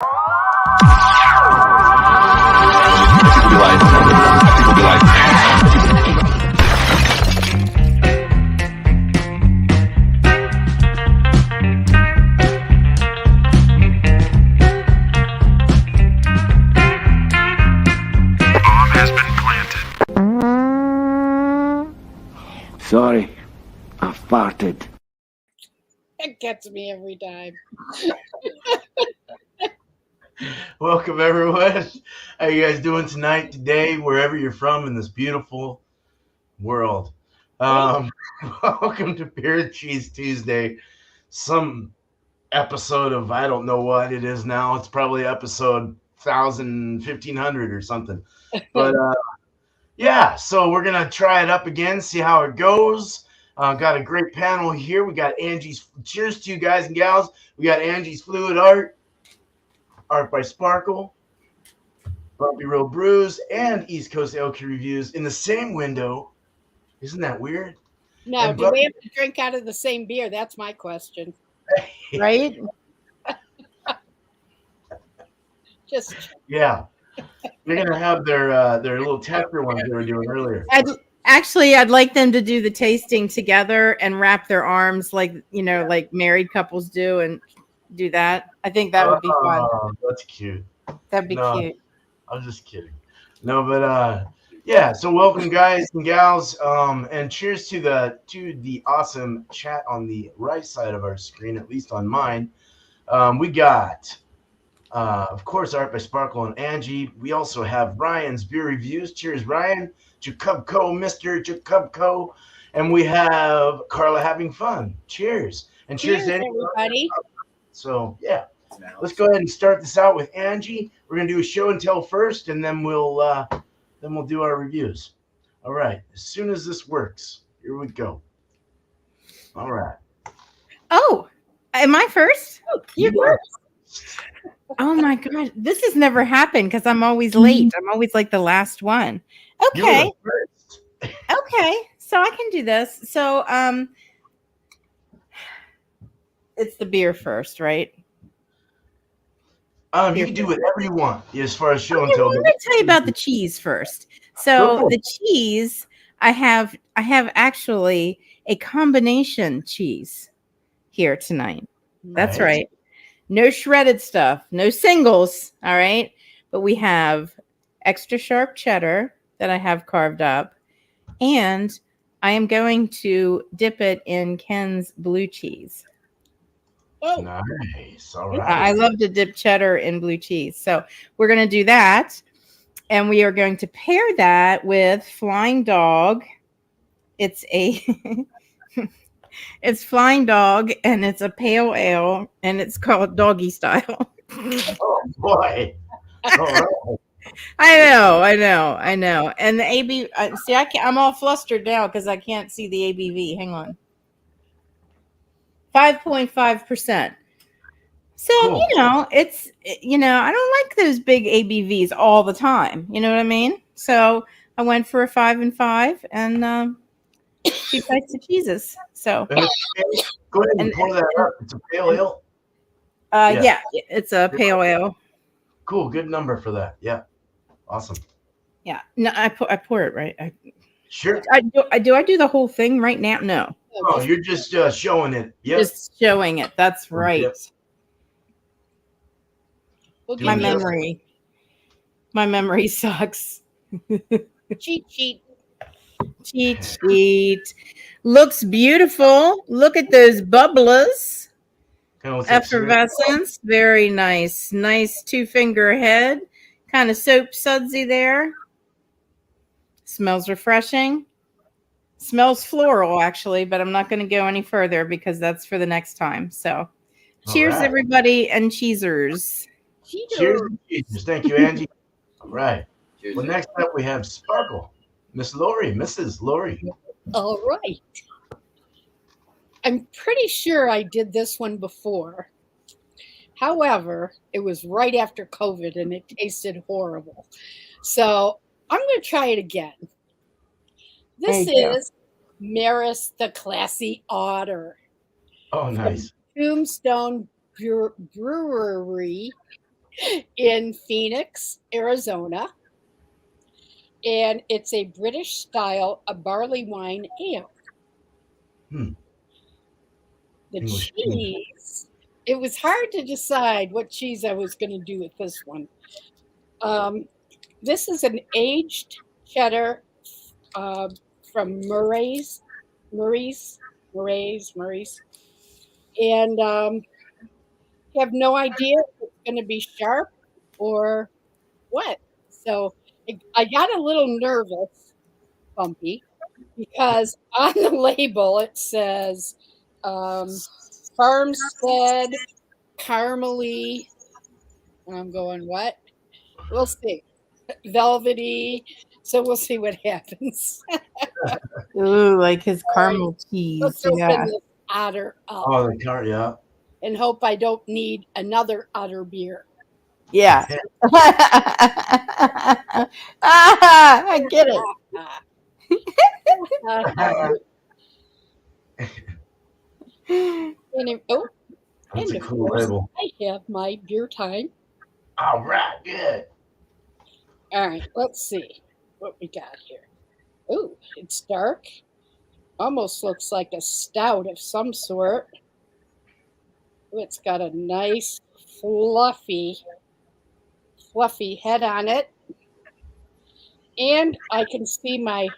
Sorry, I farted. That gets me every time. Welcome, everyone. How you guys doing tonight, today, wherever you're from in this beautiful world? Welcome to Beer and Cheese Tuesday. Some episode of, I don't know what it is now. It's probably episode 1500 or something. But yeah, so we're going to try it up again, see how it goes. Got a great panel here. We got Angie's, cheers to you guys and gals. We got Angie's Fluid Art by Sparkle, Bumpy Road Brews, and East Coast LQ Reviews in the same window. Isn't that weird? No, do we have to drink out of the same beer? That's my question. Right? Just yeah. They're gonna have their little taster ones they were doing earlier. I'd like them to do the tasting together and wrap their arms like married couples do and do that. I think that would be fun. That's cute. That'd be cute. I was just kidding. No, but yeah. So welcome, guys and gals, and cheers to the awesome chat on the right side of our screen, at least on mine. We got, of course, Art by Sparkle and Angie. We also have Ryan's Beer Reviews. Cheers, Ryan. Jacubco, Mr. Jacubco. And we have Carla having fun. Cheers. And cheers to everybody. So, yeah. Let's go ahead and start this out with Angie. We're going to do a show and tell first, and then we'll do our reviews. All right. As soon as this works, here we go. All right. Oh, am I first? Oh, you're first. Oh my God. This has never happened because I'm always late. I'm always like the last one. Okay. Okay. So I can do this. So it's the beer first, right? You can do whatever you want as far as show and tell. I'm going to tell you about the cheese first. So the cheese, I have actually a combination cheese here tonight. That's right. No shredded stuff, no singles. All right. But we have extra sharp cheddar that I have carved up. And I am going to dip it in Ken's blue cheese. Oh, nice. All right. I love to dip cheddar in blue cheese. So we're going to do that. And we are going to pair that with Flying Dog. It's it's Flying Dog, and it's a pale ale, and it's called Doggy Style. Oh, boy. All right. I know. And the ABV, I'm all flustered now because I can't see the ABV. Hang on. 5.5%. So, cool. It's, I don't like those big ABVs all the time. You know what I mean? So I went for a 5 and 5 and 2 types of cheeses. So go ahead and pour that up. It's a pale ale. Yeah, it's a pale ale. Cool. Good number for that. Yeah. Awesome. Yeah. No, I pour it right. Sure. I do the whole thing right now? No. Oh, you're just showing it. Yep. Just showing it. That's right. Yep. My memory sucks. Cheat. Looks beautiful. Look at those bubblers. Effervescence. Very nice. Nice 2-finger head. Kind of soap sudsy there. Smells refreshing. Smells floral, actually, but I'm not going to go any further because that's for the next time. So, cheers, everybody, and cheesers. Cheers. Thank you, Angie. All right. Well, next up we have Sparkle. Mrs. Lori. All right. I'm pretty sure I did this one before. However, it was right after COVID and it tasted horrible. So I'm going to try it again. This is Maris the Classy Otter. Oh, nice. Tombstone Brewery. in Phoenix, Arizona. And it's a British style, a barley wine ale. Hmm. The English cheese, it was hard to decide what cheese I was going to do with this one. This is an aged cheddar from Murray's, and have no idea if it's going to be sharp or what. So I got a little nervous, Bumpy, because on the label it says farmstead, caramely, and I'm going, what? We'll see. Velvety. So we'll see what happens. Ooh, like his All right, caramel let's cheese. open Yeah. this otter up Oh, the car, yeah. and hope I don't need another otter beer. Yeah. I get it. And oh, That's and a of cool course, label. I have my beer time. All right, good. All right, let's see what we got here. Oh, it's dark. Almost looks like a stout of some sort. Ooh, it's got a nice, fluffy head on it. And I can see my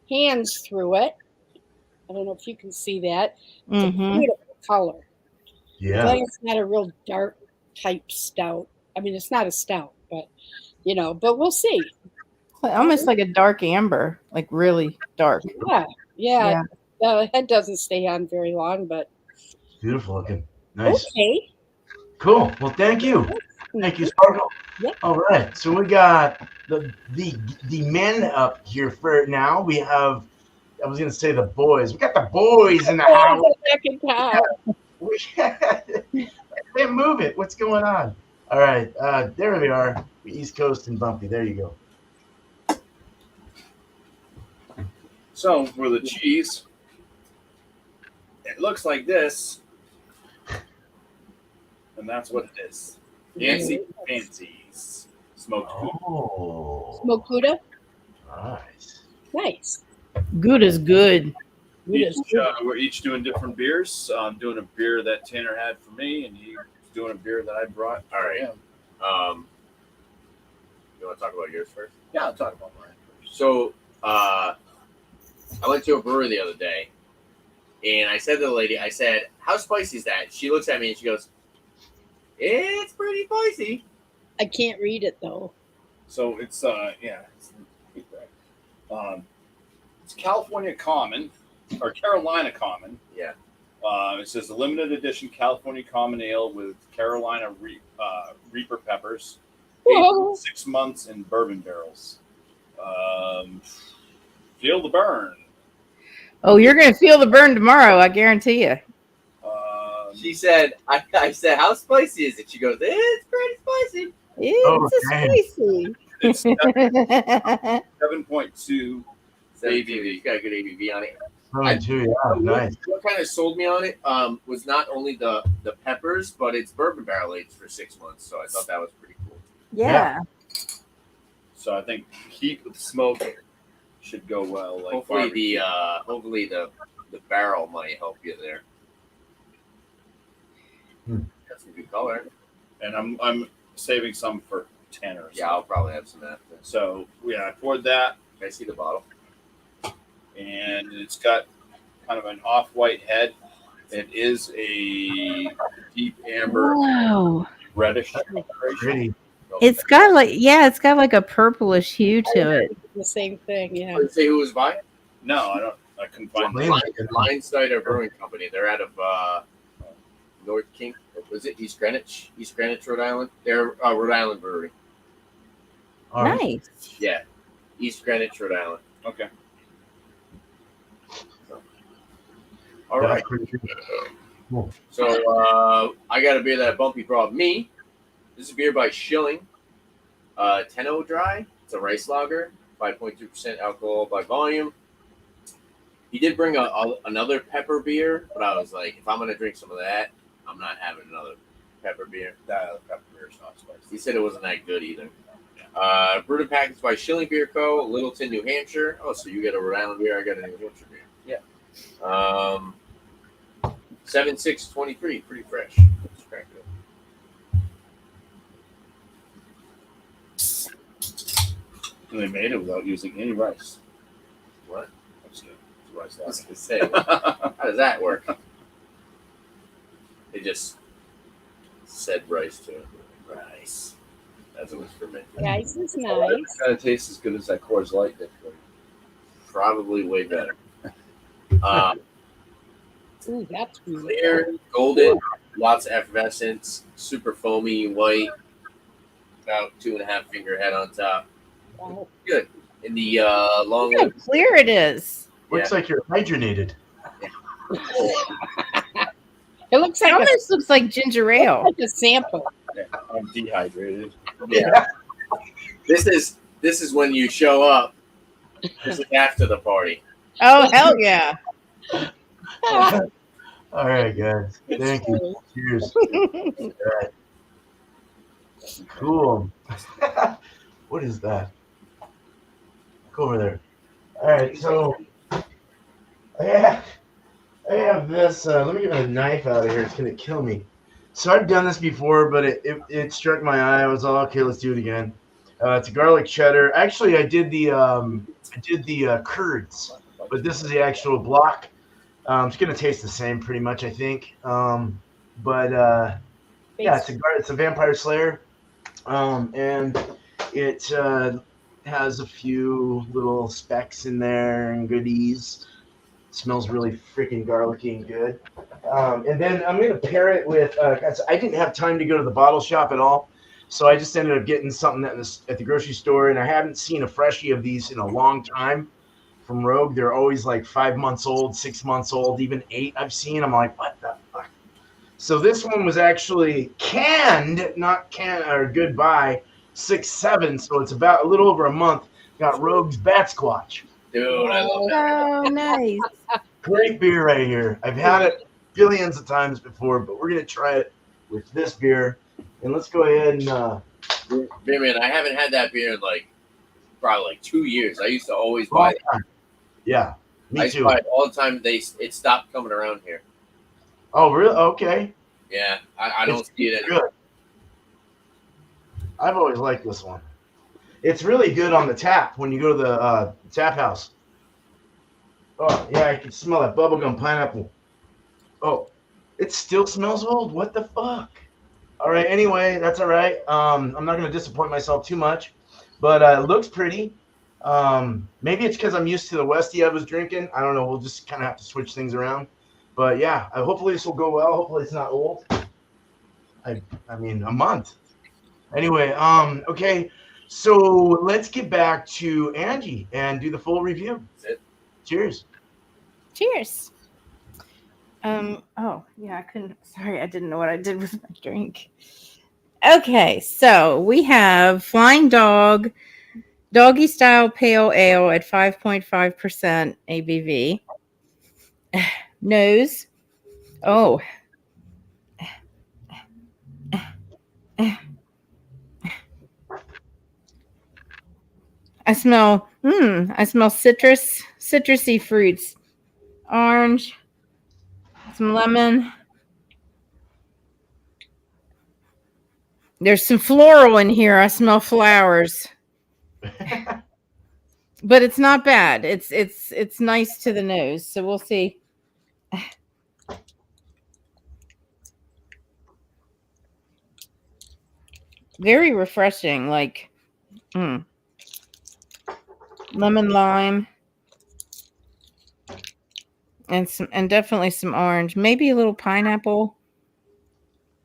hands through it. I don't know if you can see that. It's a Mm-hmm. beautiful color. Yeah. Glad it's not a real dark type stout. I mean, it's not a stout, but but we'll see. Almost like a dark amber, like really dark. Yeah, yeah. Yeah. The head doesn't stay on very long, but Beautiful looking. Nice. okay. Cool. Well, thank you. Thank you, Sparkle. Yep. All right. So we got the men up here for now. We have, I was gonna say the boys. We got the boys in the house. Back in town. They move it. What's going on? All right. There we are. East Coast and Bumpy. There you go. So for the cheese, it looks like this, and that's what it is. Nancy Fancy's smoked food. Oh. Smoked Gouda? Nice. Nice. Good is good. We're each doing different beers. I'm doing a beer that Tanner had for me, and he's doing a beer that I brought. All right. him. You want to talk about yours first? Yeah, I'll talk about mine first. So, I went to a brewery the other day, and I said to the lady, I said, "How spicy is that?" She looks at me and she goes, "It's pretty spicy." I can't read it though. So it's it's California Common or Carolina Common. Yeah. It says a limited edition California Common Ale with Carolina Reaper peppers, Whoa. 6 months in bourbon barrels. Feel the burn. Oh, you're gonna feel the burn tomorrow, I guarantee you. She said, I said, "How spicy is it?" She goes, "It's pretty spicy." It's spicy. It's 7.2 ABV. ABV. It's got a good ABV on it. Mine too. Yeah. Nice. What kind of sold me on it was not only the peppers, but it's bourbon barrel aged for 6 months. So I thought that was pretty cool. Yeah. So I think heat with smoke should go well. Like Hopefully barbecue. the barrel might help you there. That's a good color. And I'm saving some for Tanner. Yeah, I'll probably have some after. So yeah, I poured that, Can I see the bottle? and it's got kind of an off-white head. It is a deep amber, Wow. reddish. Pretty. It's got like a purplish hue to it. The same thing, yeah. Let's say who was by? No, I couldn't find Well, it. Lion Cider Brewing Company. They're out of North King. Was it East Greenwich? East Greenwich, Rhode Island. They're a Rhode Island brewery. All right. Nice. Yeah, East Greenwich, Rhode Island. Okay. All right. Pretty cool. So I got a beer that Bumpy brought me. This is a beer by Schilling. Tenno Dry. It's a rice lager, 5.2% alcohol by volume. He did bring another pepper beer, but I was like, if I'm gonna drink some of that, I'm not having another pepper beer. That pepper beer first hot spice. He said it wasn't that good either. Brewed and packaged by Schilling Beer Co., Littleton, New Hampshire. Oh, so you get a Rhode Island beer, I got a New Hampshire beer. Yeah. 7/6/23, pretty fresh. Let's crack it And they made it without using any rice. What? I'm just kidding. It's rice I was lager. going to say, how does that work? They just said rice to it. Rice. As it was fermented. Rice is It nice. kind of tastes as good as that Coors Light did for you. Probably way better. Ooh, that's good. Clear, golden, lots of effervescence, super foamy, white, about 2.5 finger head on top. Wow. Good. In the long Look how clear it is. Looks like you're hydrogenated. It looks It like almost looks like ginger ale. a sample. Yeah, I'm dehydrated. Yeah. This is when you show up. This is after the party. Oh, hell yeah. All right, guys. Thank you. Cheers. All right. Cool. What is that? Go over there. All right, so I have this. Let me get my knife out of here. It's gonna kill me. So I've done this before, but it struck my eye. I was all okay. Let's do it again. It's a garlic cheddar. Actually, I did the curds, but this is the actual block. It's gonna taste the same, pretty much, I think. Yeah, it's a vampire slayer, and it has a few little specks in there and goodies. It smells really freaking garlicky and good. And then I'm gonna pair it with. I didn't have time to go to the bottle shop at all, so I just ended up getting something at the grocery store, and I haven't seen a freshie of these in a long time. From Rogue, they're always like 5 months old, 6 months old, even 8 I've seen. I'm like, what the fuck? So this one was actually canned, not can or goodbye, 6/7. So it's about a little over a month. Got Rogue's Bat Squatch. Dude, I love that. Oh, nice. Great beer right here. I've had it billions of times before, but we're gonna try it with this beer. And let's go ahead and Beer man, I haven't had that beer in probably 2 years. I used to always buy it. Yeah, I me used to too. buy it all the time. It stopped coming around here. Oh, really? Okay. Yeah, I don't see it Good. anymore. I've always liked this one. It's really good on the tap when you go to the tap house. Oh, yeah, I can smell that bubblegum pineapple. Oh, it still smells old. What the fuck? All right, anyway, that's all right. I'm not going to disappoint myself too much, but it looks pretty. Maybe it's because I'm used to the Westie I was drinking. I don't know. We'll just kind of have to switch things around. But yeah, hopefully this will go well. Hopefully it's not old. I mean, a month. Anyway, okay. So let's get back to Angie and do the full review. That's it. Cheers. Cheers. Oh, yeah, I couldn't. Sorry, I didn't know what I did with my drink. Okay, so we have Flying Dog Doggy Style Pale Ale at 5.5% ABV. Nose. Oh. I smell citrusy fruits. Orange, some lemon. There's some floral in here. I smell flowers. But it's not bad. It's nice to the nose. So we'll see. Very refreshing, like lemon lime. And definitely some orange, maybe a little pineapple.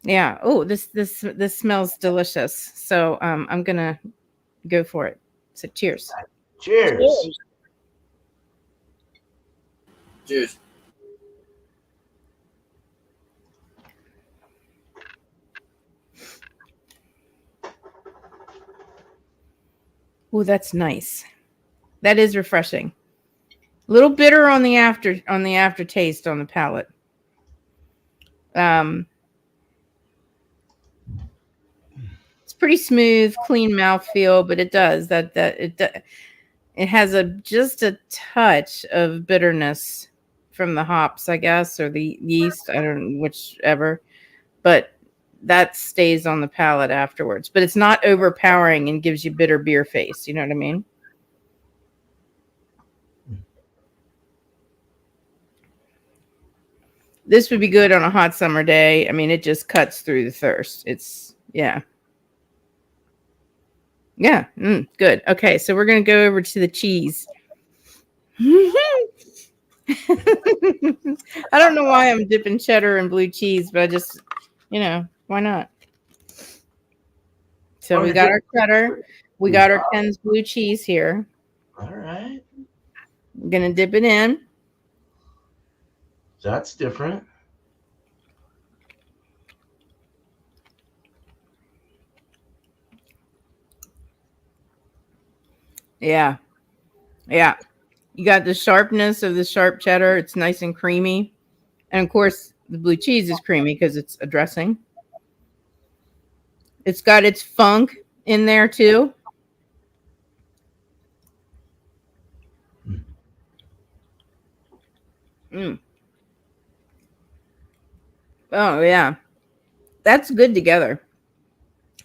Yeah. Oh, this smells delicious. So I'm gonna go for it. So cheers. Cheers. Cheers. Oh, that's nice. That is refreshing. A little bitter on the aftertaste on the palate. pretty smooth, clean mouthfeel, but it does it has just a touch of bitterness from the hops, I guess, or the yeast. I don't know, whichever, but that stays on the palate afterwards. But it's not overpowering and gives you bitter beer face. You know what I mean? This would be good on a hot summer day. I mean, it just cuts through the thirst. Yeah. Good. Okay, so we're going to go over to the cheese. I don't know why I'm dipping cheddar and blue cheese, but I just, why not? So we got our cheddar. We got our Ken's blue cheese here. All right. I'm going to dip it in. That's different. Yeah. You got the sharpness of the sharp cheddar. It's nice and creamy. And of course, the blue cheese is creamy because it's a dressing. It's got its funk in there too. Oh, yeah. That's good together.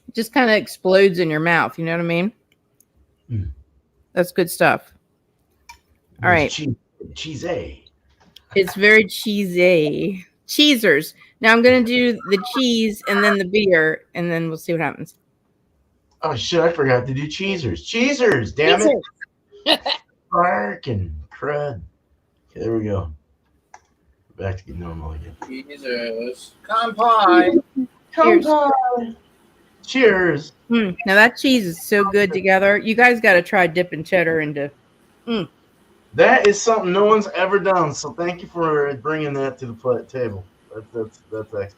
It just kind of explodes in your mouth. You know what I mean? That's good stuff. All right. Cheesy. It's very cheesy. Cheesers. Now I'm going to do the cheese and then the beer, and then we'll see what happens. Oh, shit. I forgot to do cheesers. Damn it. Barking crud. Okay, there we go. Back to get normal again. Jesus. Kampai. Cheers. Now that cheese is so good together. You guys got to try dipping cheddar into. That is something no one's ever done. So thank you for bringing that to the table. That's excellent.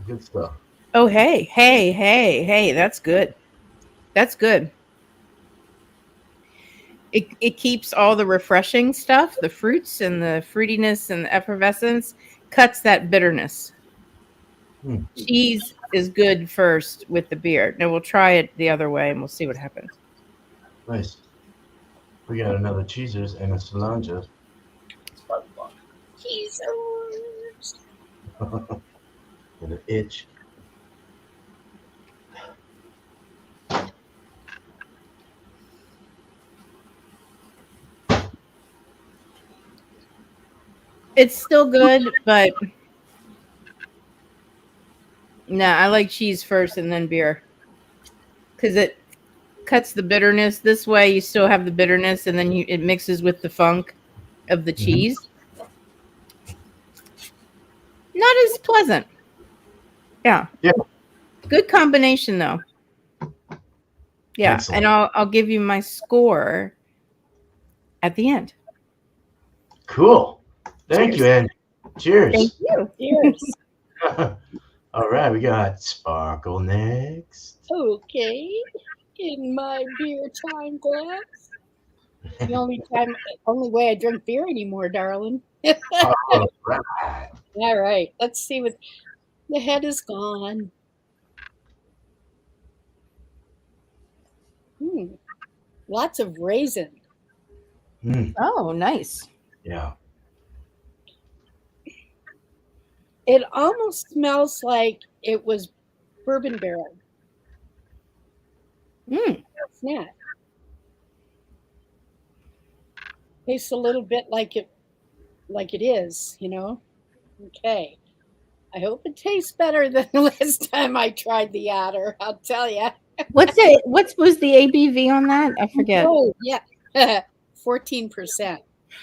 Good stuff. Oh, hey. That's good. That's good. It keeps all the refreshing stuff, the fruits and the fruitiness and the effervescence, cuts that bitterness. Cheese is good first with the beer. Now we'll try it the other way and we'll see what happens. Nice. We got another cheesers and a cilantro. Cheesers. And an itch. It's still good, but I like cheese first and then beer because it cuts the bitterness. This way, you still have the bitterness, and then it mixes with the funk of the cheese. Not as pleasant. Yeah. Good combination, though. Yeah, excellent. And I'll give you my score at the end. Cool. Thank you, Andy. Cheers. Thank you. Cheers. All right, we got Sparkle next. Okay. In my beer time glass. The only way I drink beer anymore, darling. All right. All right. Let's see what the head is gone. Lots of raisin. Oh, nice. Yeah. It almost smells like it was bourbon barrel. It's not. Tastes a little bit like it is, Okay. I hope it tastes better than the last time I tried the otter. I'll tell you. What was the ABV on that? I forget. Oh, yeah. 14%.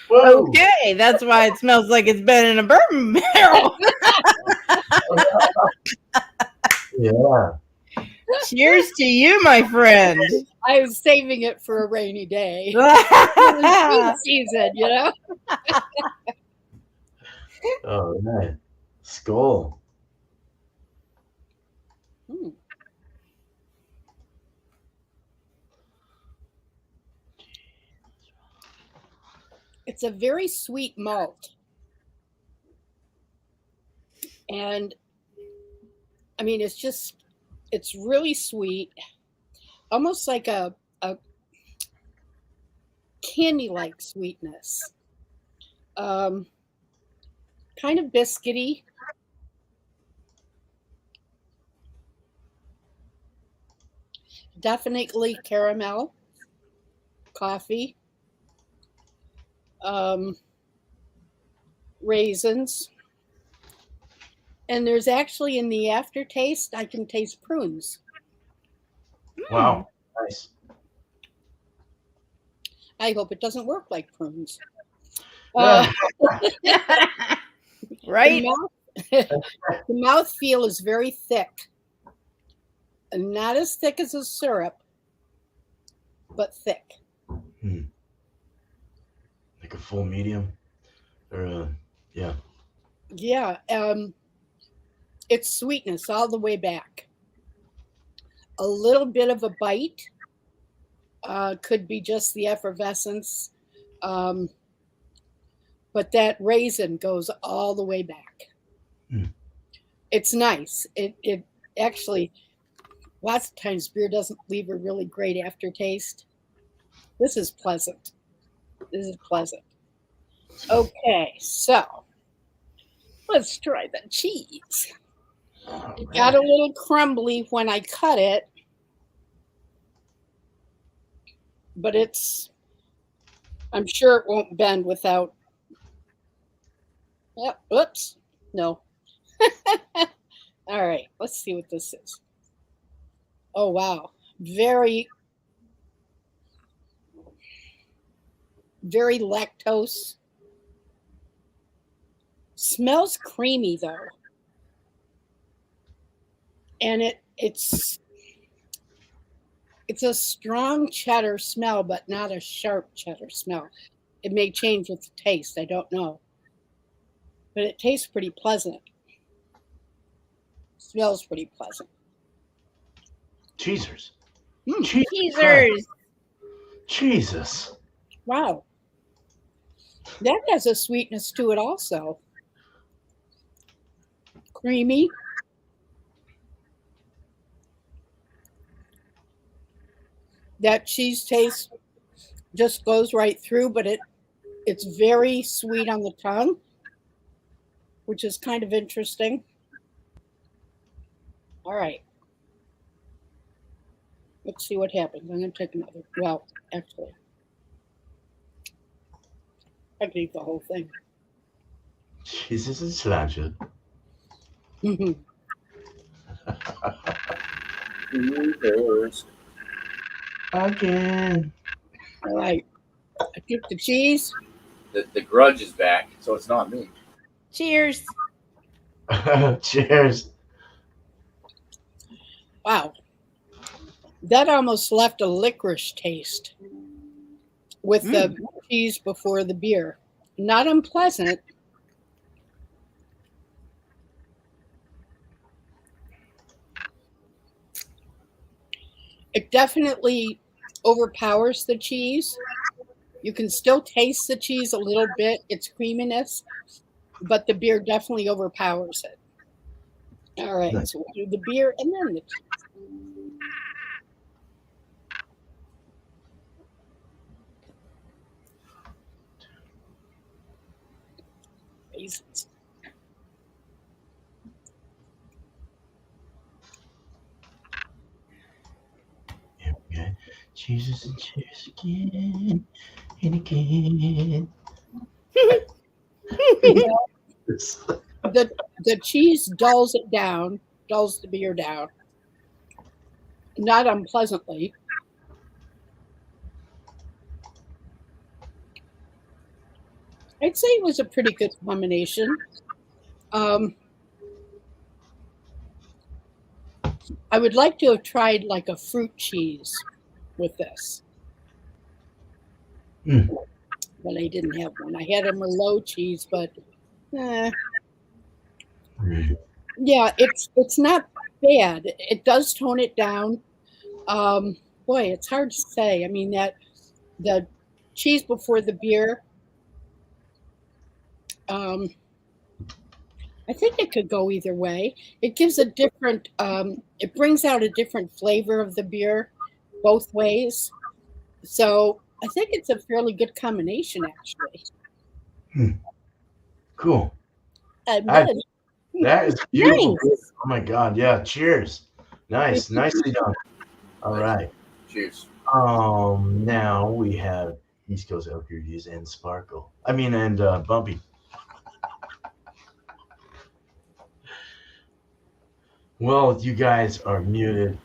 Whoa. Okay, that's why it smells like it's been in a bourbon barrel. Yeah. Cheers to you, my friend. I was saving it for a rainy day. Season, Oh, nice. Skull. It's a very sweet malt. And I mean, it's just It's really sweet, almost like a candy-like sweetness. Kind of biscuity. Definitely caramel, coffee, um, raisins. And there's actually in the aftertaste, I can taste prunes. Wow. Nice. I hope it doesn't work like prunes. Uh, Right? the mouthfeel is very thick. And not as thick as a syrup, but thick. Like a full medium, or yeah. Yeah, it's sweetness all the way back. A little bit of a bite could be just the effervescence, um, but that raisin goes all the way back. Mm. It's nice. It actually, lots of times beer doesn't leave a really great aftertaste. This is pleasant. This is pleasant. Okay, so let's try the cheese. It got a little crumbly when I cut it, but I'm sure it won't bend without. Yep, oops, no. All right, let's see what this is. Oh, wow. Very, very lactose. Smells creamy though. And it's a strong cheddar smell, but not a sharp cheddar smell. It may change with the taste, I don't know. But it tastes pretty pleasant. Smells pretty pleasant. Cheesers. Teasers. Jesus. Wow. That has a sweetness to it also. Creamy. That cheese taste just goes right through, but it's very sweet on the tongue, which is kind of interesting. All right. Let's see what happens. I'm going to take another. Well, actually, I can eat the whole thing. Jesus and sláinte. Again. All right. I took the cheese. The grudge is back, so it's not me. Cheers. Cheers. Wow. That almost left a licorice taste with the cheese before the beer. Not unpleasant. It definitely overpowers the cheese. You can still taste the cheese a little bit, its creaminess, but the beer definitely overpowers it. All right, Nice. so we'll do the beer and then the cheese. Raisins. Here we go. Jesus and cheers again and again. The cheese dulls it down, dulls the beer down. Not unpleasantly. I'd say it was a pretty good combination. I would like to have tried like a fruit cheese with this, but I didn't have one. I had a Merlot cheese, but yeah, it's not bad. It does tone it down. Boy, it's hard to say. I mean, that the cheese before the beer, I think it could go either way. It gives a different, it brings out a different flavor of the beer both ways. So I think it's a fairly good combination, actually. Cool. I'm I- done. That is beautiful. Nice. Oh my God. Yeah. Cheers. Nice. Nicely done. All right. Cheers. Now we have East Coast Elk Reviews and Sparkle. And Bumpy. Well, you guys are muted.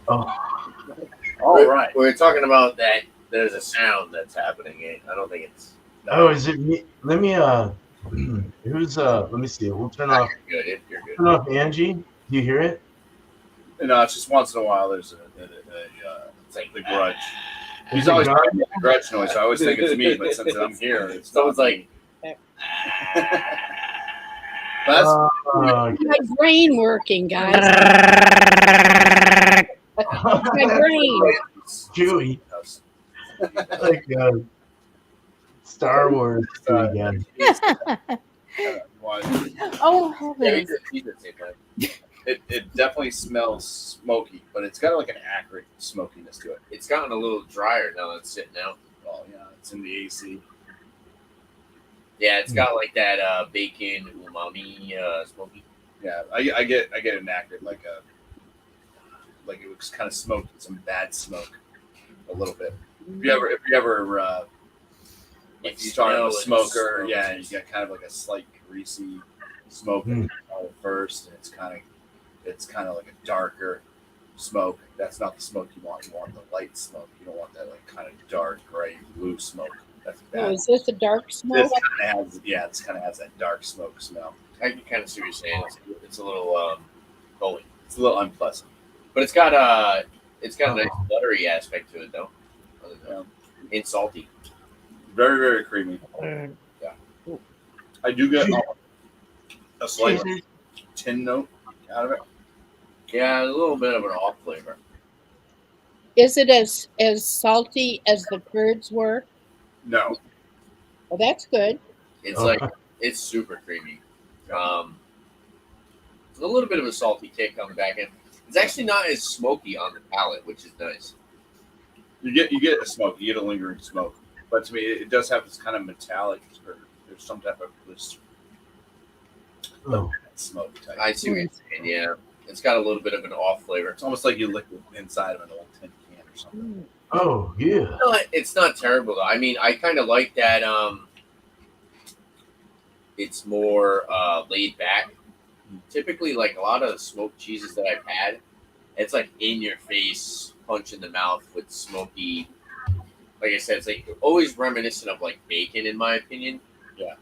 Oh, All right. We're talking about that. There's a sound that's happening. I don't think it's. is it me? Let me let me see. We'll turn off You're good. You're good. turn off Angie. Do you hear it? No, it's just once in a while there's it's like the grudge. He's Is it always gone? making a grudge noise. So I always think it's me, but since I'm here, it's Someone's not like, me. That's Uh, My brain working, guys. My brain. Chewy. Like Star Wars again. Oh, yeah, heavens. he did say that. It definitely smells smoky, but it's got like an acrid smokiness to it. It's gotten a little drier now that it's sitting out. Well, yeah, it's in the AC. Yeah, it's got like that bacon umami smoky. Yeah, I get an acrid like it was kind of smoked, some bad smoke, a little bit. If you ever If you start smell a it, smoker, it's yeah, you get kind of like a slight greasy smoke at first, and it's kind of like a darker smoke. That's not the smoke you want. You want the light smoke. You don't want that like kind of dark gray blue smoke. That's Oh, bad. is this a dark smoke? This kind of has that dark smoke smell. I can kind of see what you're saying. It's a little going, It's a little unpleasant. but it's got a nice buttery aspect to it though. Yeah. And salty. Very, very creamy. Yeah. I do get a slight tin note out of it. Yeah, a little bit of an off flavor. Is it as salty as the curds were? No. Well, that's good. It's like it's super creamy. It's a little bit of a salty kick on the back end. It's actually not as smoky on the palate, which is nice. You get a smoke, you get a lingering smoke. But to me, it does have this kind of metallic, or there's some type of this smoke type. I see what you're saying. Yeah, it's got a little bit of an off flavor. It's almost like you licked the inside of an old tin can or something. Oh yeah. No, it's not terrible though. I mean, I kind of like that. It's more laid back. Typically, like a lot of the smoked cheeses that I've had, it's like in your face, punch in the mouth with smoky. Like I said, it's like always reminiscent of like bacon, in my opinion. Yeah.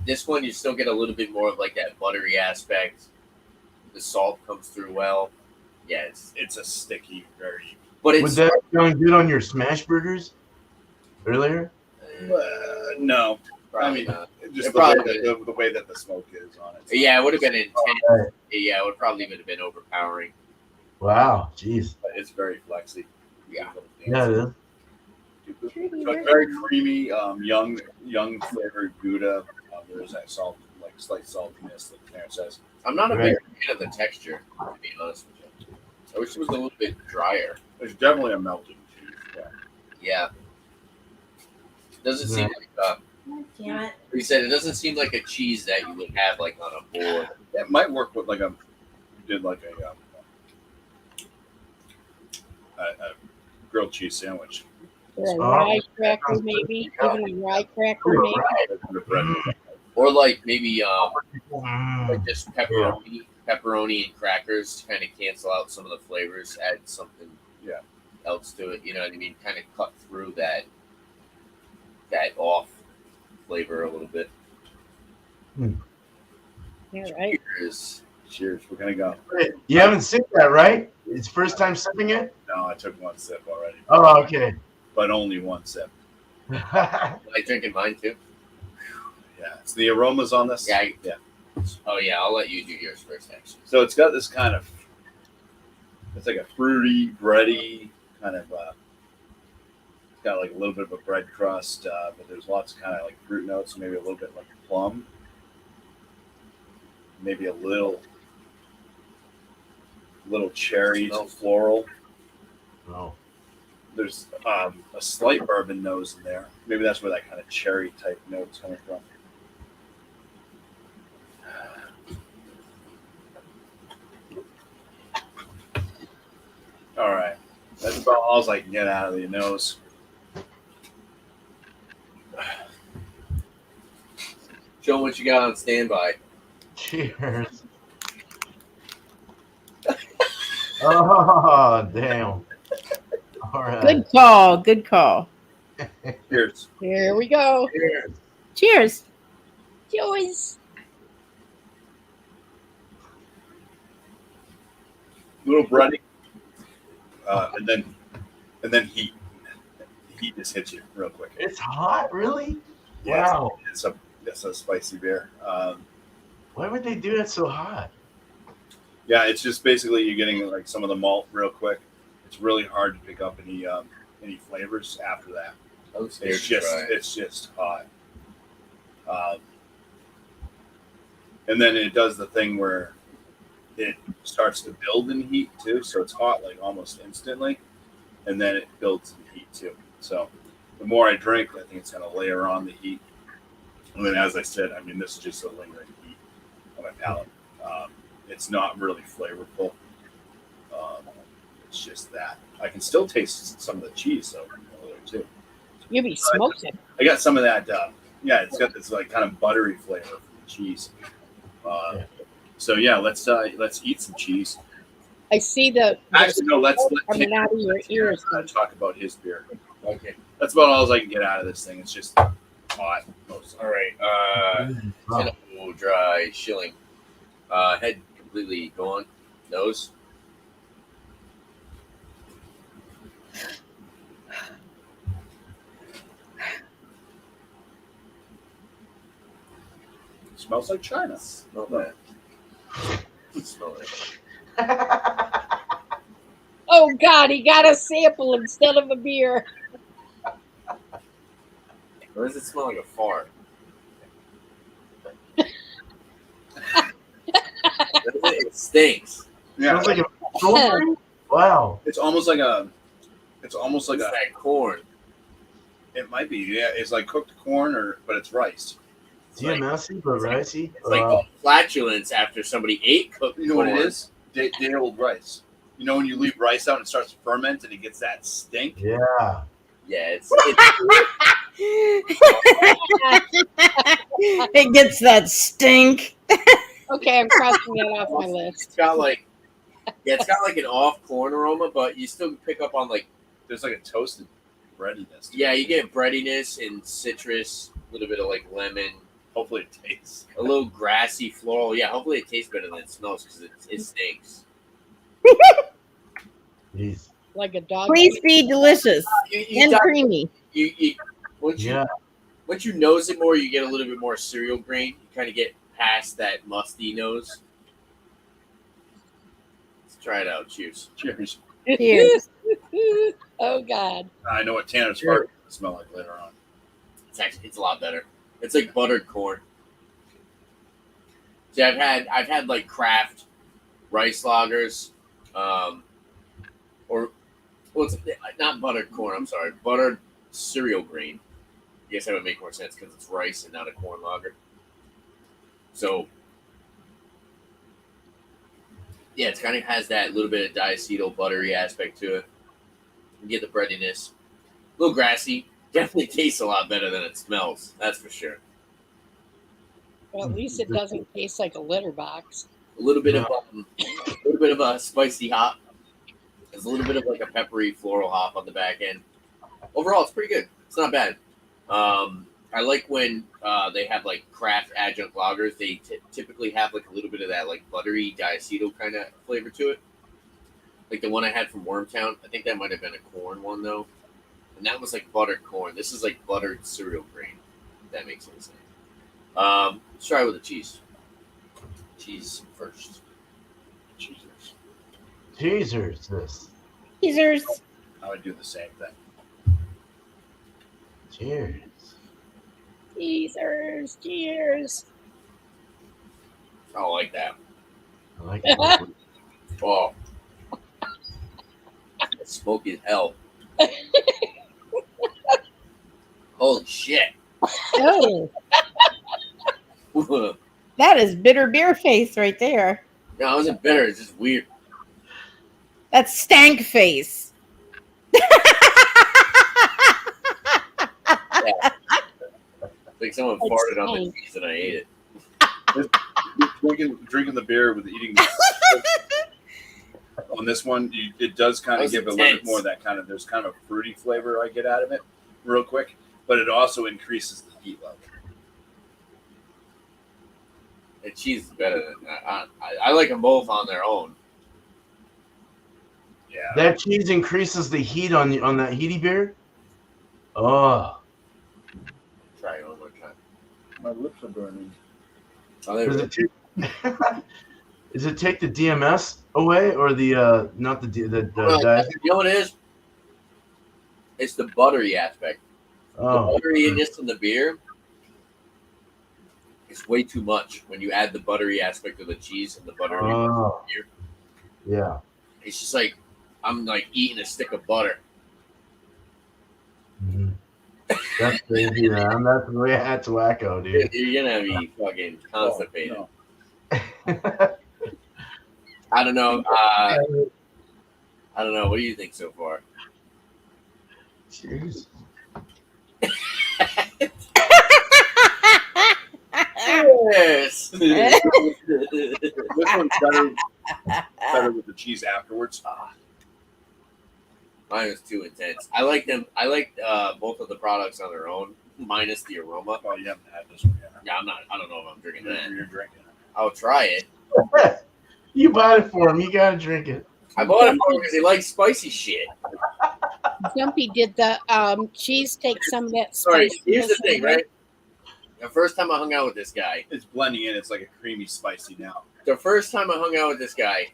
This one you still get a little bit more of like that buttery aspect. The salt comes through well. Yeah, It's a sticky, very. but Was it's that going good on your smash burgers earlier? No. probably I mean, not. just It the way, probably the way that the smoke is on it. Yeah, it would have been intense. Right. Yeah, it would probably would have been overpowering. Wow. Jeez. But it's very flexy. Yeah. Yeah, it is. But very creamy, young flavored Gouda. There's that salt, like slight saltiness that Claire says. I'm not a Right. big fan of the texture, to be honest with you. I wish it was a little bit drier. There's definitely a melting cheese. Yeah. Yeah. Doesn't seem like Damn it. you said it doesn't seem like a cheese that you would have like on a board. It might work with like a grilled cheese sandwich. Or a rye cracker, maybe. Even a rye cracker, maybe. Or like maybe Mm. like just pepperoni and crackers to kind of cancel out some of the flavors, add something else to it, you know what I mean? Kind of cut through that off flavor a little bit. Yeah, right. Cheers. We're gonna go. You haven't sipped that, right? It's first time sipping it? No, I took one sip already. Oh, okay. But only one sip. Am I drinking mine too? Yeah. It's the aromas on this. Yeah. Yeah. Oh yeah, I'll let you do yours first actually. So it's got this kind of, it's like a fruity, bready kind of, it's got like a little bit of a bread crust, but there's lots of kind of like fruit notes, maybe a little bit like plum. maybe a little cherry to floral. Oh, There's a slight bourbon nose in there. Maybe that's where that kind of cherry type note's coming from. All right, that's about all I can get out of the nose. Show 'em what you got on standby. cheers. Oh, damn. All right. Good call. Good call. Cheers. Here we go. Cheers. Cheers. Cheers. Little bready, and then heat. Heat just hits you real quick. It's hot, really? Yeah, Wow. it's a spicy beer. Why would they do that so hot? Yeah, it's just basically you're getting like some of the malt real quick. It's really hard to pick up any flavors after that. I'm scared It's to just try it. it's just hot. And then it does the thing where it starts to build in heat too. So it's hot like almost instantly, and then it builds in heat too. So the more I drink, I think it's going to layer on the heat. And then, as I said, I mean, this is just a lingering heat on my palate. It's not really flavorful. It's just that. I can still taste some of the cheese though there too. You be smoking. I got some of that. Yeah, it's got this like kind of buttery flavor from the cheese. So yeah, let's eat some cheese. I see the Actually, no. Let coming out of your ears. talk about his beer. Okay. That's about all I can get out of this thing. It's just hot. Mostly. All right. Tentacle dry shilling. Head completely gone. Nose. Smells like China. Smell that. Smell it. Oh God, he got a sample instead of a beer. Or does it smell like a fart? It stinks. Yeah, Sounds like a strawberry? Wow. it's almost like a. It's almost like It's a. that corn. It might be. Yeah, it's like cooked corn, but it's rice. DMSy, but ricey? It's like flatulence after somebody ate cooked You know what corn. it is? Day old rice. You know when you leave rice out and it starts to ferment and it gets that stink? Yeah. Yeah, it's It gets that stink. Okay, I'm crossing that off my list. it's got like an off corn aroma, but you still pick up on like There's like a toasted breadiness. yeah, you get breadiness and citrus, a little bit of like lemon, Hopefully it tastes. a little grassy floral. Yeah, hopefully it tastes better than it smells because it stinks. Jeez. Like a dog. Please be delicious You and creamy. once you Yeah. once you nose it more, you get a little bit more cereal grain. You kind of get past that musty nose. Let's try it out. Cheers. Cheers. Cheers. Oh God. I know what Tanner's fart will smell like later on. It's a lot better. It's like buttered corn. See, I've had like craft rice lagers, or well, it's not buttered corn. I'm sorry, buttered cereal grain. I guess that would make more sense because it's rice and not a corn lager. So, yeah, it kind of has that little bit of diacetyl buttery aspect to it. You get the breadiness, a little grassy. Definitely tastes a lot better than it smells. That's for sure. Well, at least it doesn't taste like a litter box. A little bit of a spicy hop. There's a little bit of like a peppery floral hop on the back end. Overall, it's pretty good. It's not bad. I like when they have like craft adjunct lagers. They typically have like a little bit of that like buttery diacetyl kind of flavor to it. Like the one I had from Wormtown. I think that might have been a corn one though. And that was like buttered corn. This is like buttered cereal grain. If that makes any sense. Let's try it with the cheese. Cheese first. Jesus. Cheers. Cheers. I would do the same thing. Cheers. Cheers. Cheers. I don't like that. I like it. Oh, it's smoky as hell. Holy shit! Oh, No, that is bitter beer face right there. it wasn't bitter. It's just weird. That's stank face. Like someone It's farted on the stank. cheese and I ate it. Drinking the beer with eating on this one, it does kind That of was give a little bit intense. more of that kind of, there's kind of a fruity flavor I get out of it real quick, but it also increases the heat level. The cheese is better than that. I like them both on their own. Yeah. That cheese increases the heat on that heaty beer. Oh, Try it one more time. My lips are burning. Oh, there does we it take? Does it take the DMS away or the not the go. diet? You know what it is? It's the buttery aspect. Oh, The butteriness in the beer is way too much when you add the buttery aspect of the cheese and the buttery oh, beer. yeah. It's just like I'm like eating a stick of butter. Mhm. That's crazy, man. That's wacko, dude. You're gonna be fucking constipated. Oh, I don't know. I don't know. What do you think so far? Cheers. Yes. This one's better with the cheese afterwards. Mine was too intense. I like them. I like both of the products on their own, minus the aroma. Oh, you haven't had this one yet. Yeah, I'm not. I don't know if I'm drinking that. You're drinking it. I'll try it. You bought it for him. You gotta drink it. I bought it for him because he likes spicy shit. Jumpy, did the cheese take some of that Sorry. spice? Here's the thing, right? The first time I hung out with this guy, It's blending in. It's like a creamy spicy now. the first time I hung out with this guy,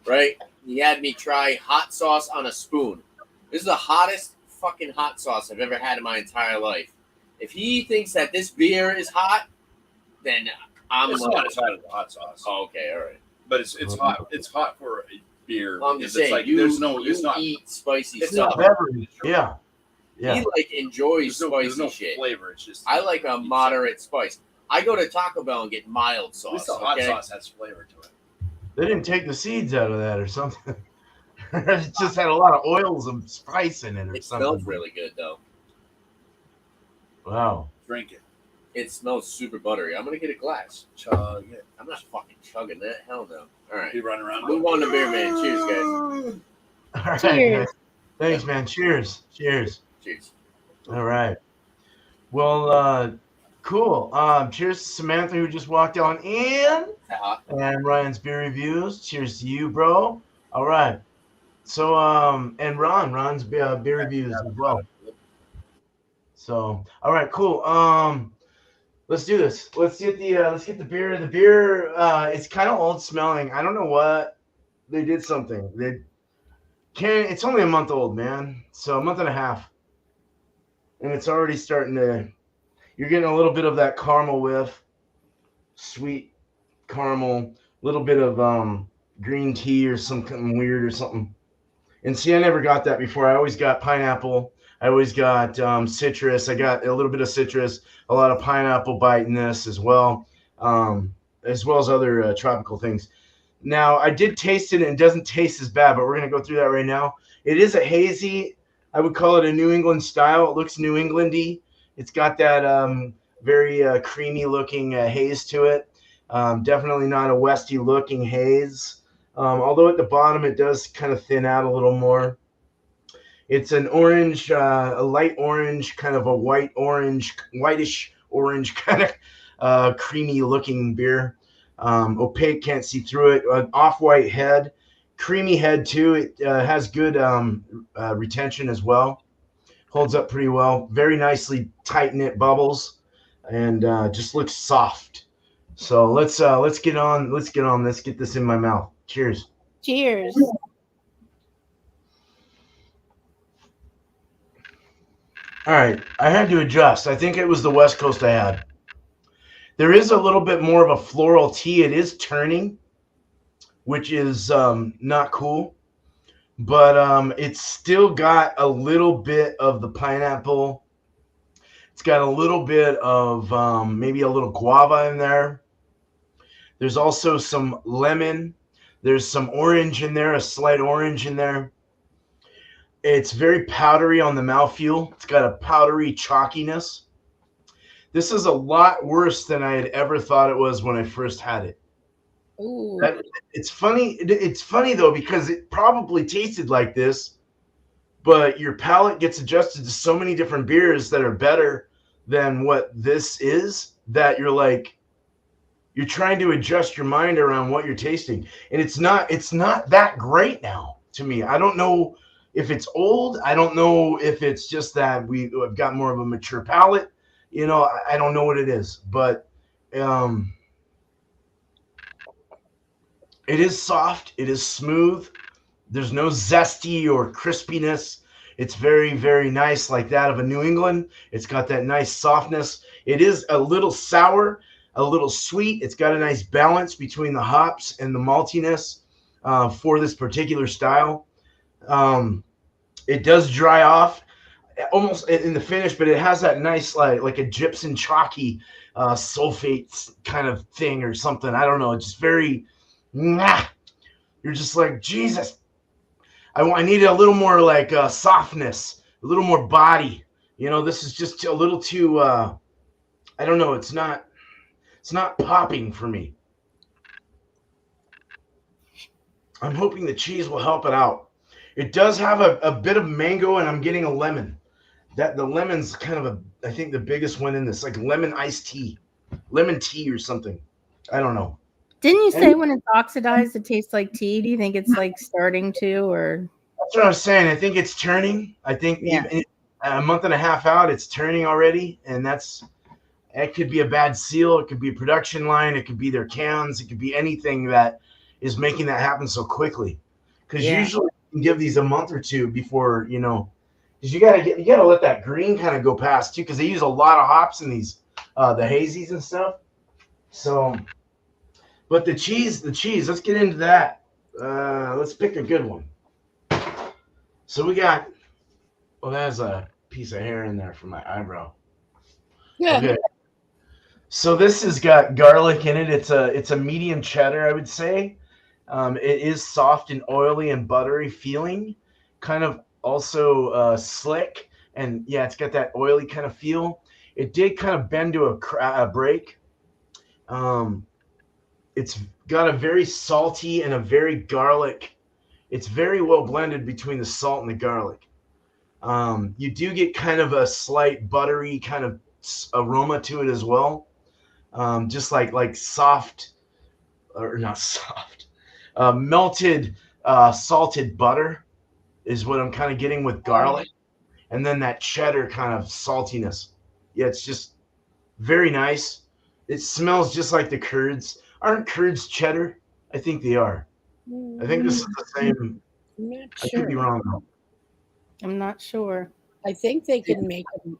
right? He had me try hot sauce on a spoon. This is the hottest fucking hot sauce I've ever had in my entire life. If he thinks that this beer is hot, then I'm It's like, not as hot as the hot sauce, oh, okay, all right. but it's hot. It's hot for a beer. Well, I'm just because saying, it's like there's no. you It's not. eat spicy It's stuff. not Beverage. Yeah. Yeah. He like enjoys There's spicy no shit. flavor. It's just. I like a moderate spice. I go to Taco Bell and get mild At sauce. least the hot Okay? sauce has flavor to it. They didn't take the seeds out of that or something. It just had a lot of oils and spice in it or It something. smells really good though. Wow. Drink it. It smells super buttery. I'm gonna get a glass. Chug it. I'm not fucking chugging that. Hell no. All right. Be running around. Move on to beer, man. Cheers, guys. All right. Cheers. Guys. Thanks, man. Cheers. Cheers. Cheers. All right. Well, cool. Cheers to Samantha who just walked on in, Hot. and Ryan's beer reviews. Cheers to you, bro. All right. So, and Ron's beer reviews as well. So, all right, cool. Let's do this. Let's get the beer. The beer, it's kind of old smelling. I don't know what they did something. It's only a month old, man. So a month and a half, and it's already starting to. You're getting a little bit of that caramel whiff, sweet caramel, little bit of green tea or something weird or something. And see, I never got that before. I always got pineapple. I always got citrus. I got a little bit of citrus, a lot of pineapple bite in this as well as other tropical things. Now, I did taste it, and it doesn't taste as bad, but we're going to go through that right now. It is a hazy. I would call it a New England style. It looks New England-y. It's got that very creamy-looking haze to it. Definitely not a Westy-looking haze. Although at the bottom it does kind of thin out a little more. It's an orange, a light orange, kind of a whitish orange kind of creamy looking beer. Opaque, can't see through it. An off-white head, creamy head too. It has good retention as well. Holds up pretty well. Very nicely tight knit bubbles, and just looks soft. So let's get on. Let's get this in my mouth. Cheers. Cheers. All right, I had to adjust. I think it was the West Coast I had. There is a little bit more of a floral tea. It is turning, which is not cool, but it's still got a little bit of the pineapple. It's got a little bit of maybe a little guava in there. There's also some lemon. There's some orange in there, a slight orange in there. It's very powdery on the mouthfeel. It's got a powdery chalkiness. This is a lot worse than I had ever thought it was when I first had it. Ooh. It's funny. It's funny though, because it probably tasted like this, but your palate gets adjusted to so many different beers that are better than what this is, that you're trying to adjust your mind around what you're tasting, and it's not that great now to me. I don't know if it's old. I don't know if it's just that we've got more of a mature palate. I don't know what it is, but it is soft. It is smooth. There's no zesty or crispiness. It's very, very nice, like that of a New England. It's got that nice softness. It is a little sour, a little sweet. It's got a nice balance between the hops and the maltiness for this particular style. It does dry off almost in the finish, but it has that nice like a gypsum chalky sulfate kind of thing or something. I don't know. It's just very, you're just like, Jesus. I needed a little more like softness, a little more body. This is just a little too. I don't know. It's not popping for me. I'm hoping the cheese will help it out. It does have a bit of mango, and I'm getting a lemon. The lemon's kind of I think the biggest one in this, like lemon iced tea, lemon tea or something. I don't know. Didn't you say when it's oxidized, it tastes like tea? Do you think it's like starting to, or? That's what I was saying. I think it's turning. I think even a month and a half out, it's turning already, and it could be a bad seal. It could be a production line. It could be their cans. It could be anything that is making that happen so quickly. Because usually you can give these a month or two before, because you gotta let that green kind of go past too, because they use a lot of hops in these the hazies and stuff. So, but the cheese, let's get into that. Let's pick a good one. So we got, there's a piece of hair in there from my eyebrow. Yeah. Okay. So this has got garlic in it. It's a medium cheddar, I would say. It is soft and oily and buttery feeling, kind of also slick, and it's got that oily kind of feel. It did kind of bend to a break. It's got a very salty and a very garlic. It's very well blended between the salt and the garlic. You do get kind of a slight buttery kind of aroma to it as well. Just like soft, or not soft, melted salted butter is what I'm kind of getting with garlic. And then that cheddar kind of saltiness. Yeah, it's just very nice. It smells just like the curds. Aren't curds cheddar? I think they are. I think this is the same. I'm not I sure. could be wrong though. I'm not sure. I think they can make them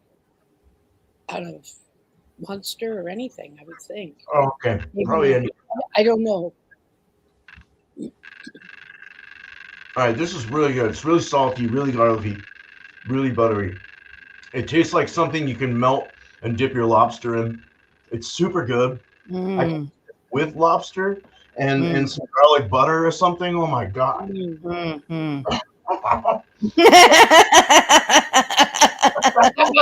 out of Munster or anything, I would think. Oh, okay. Probably any. I don't know. All right, this is really good. It's really salty, really garlicky, really buttery. It tastes like something you can melt and dip your lobster in. It's super good. With lobster and some garlic butter or something. Oh my God.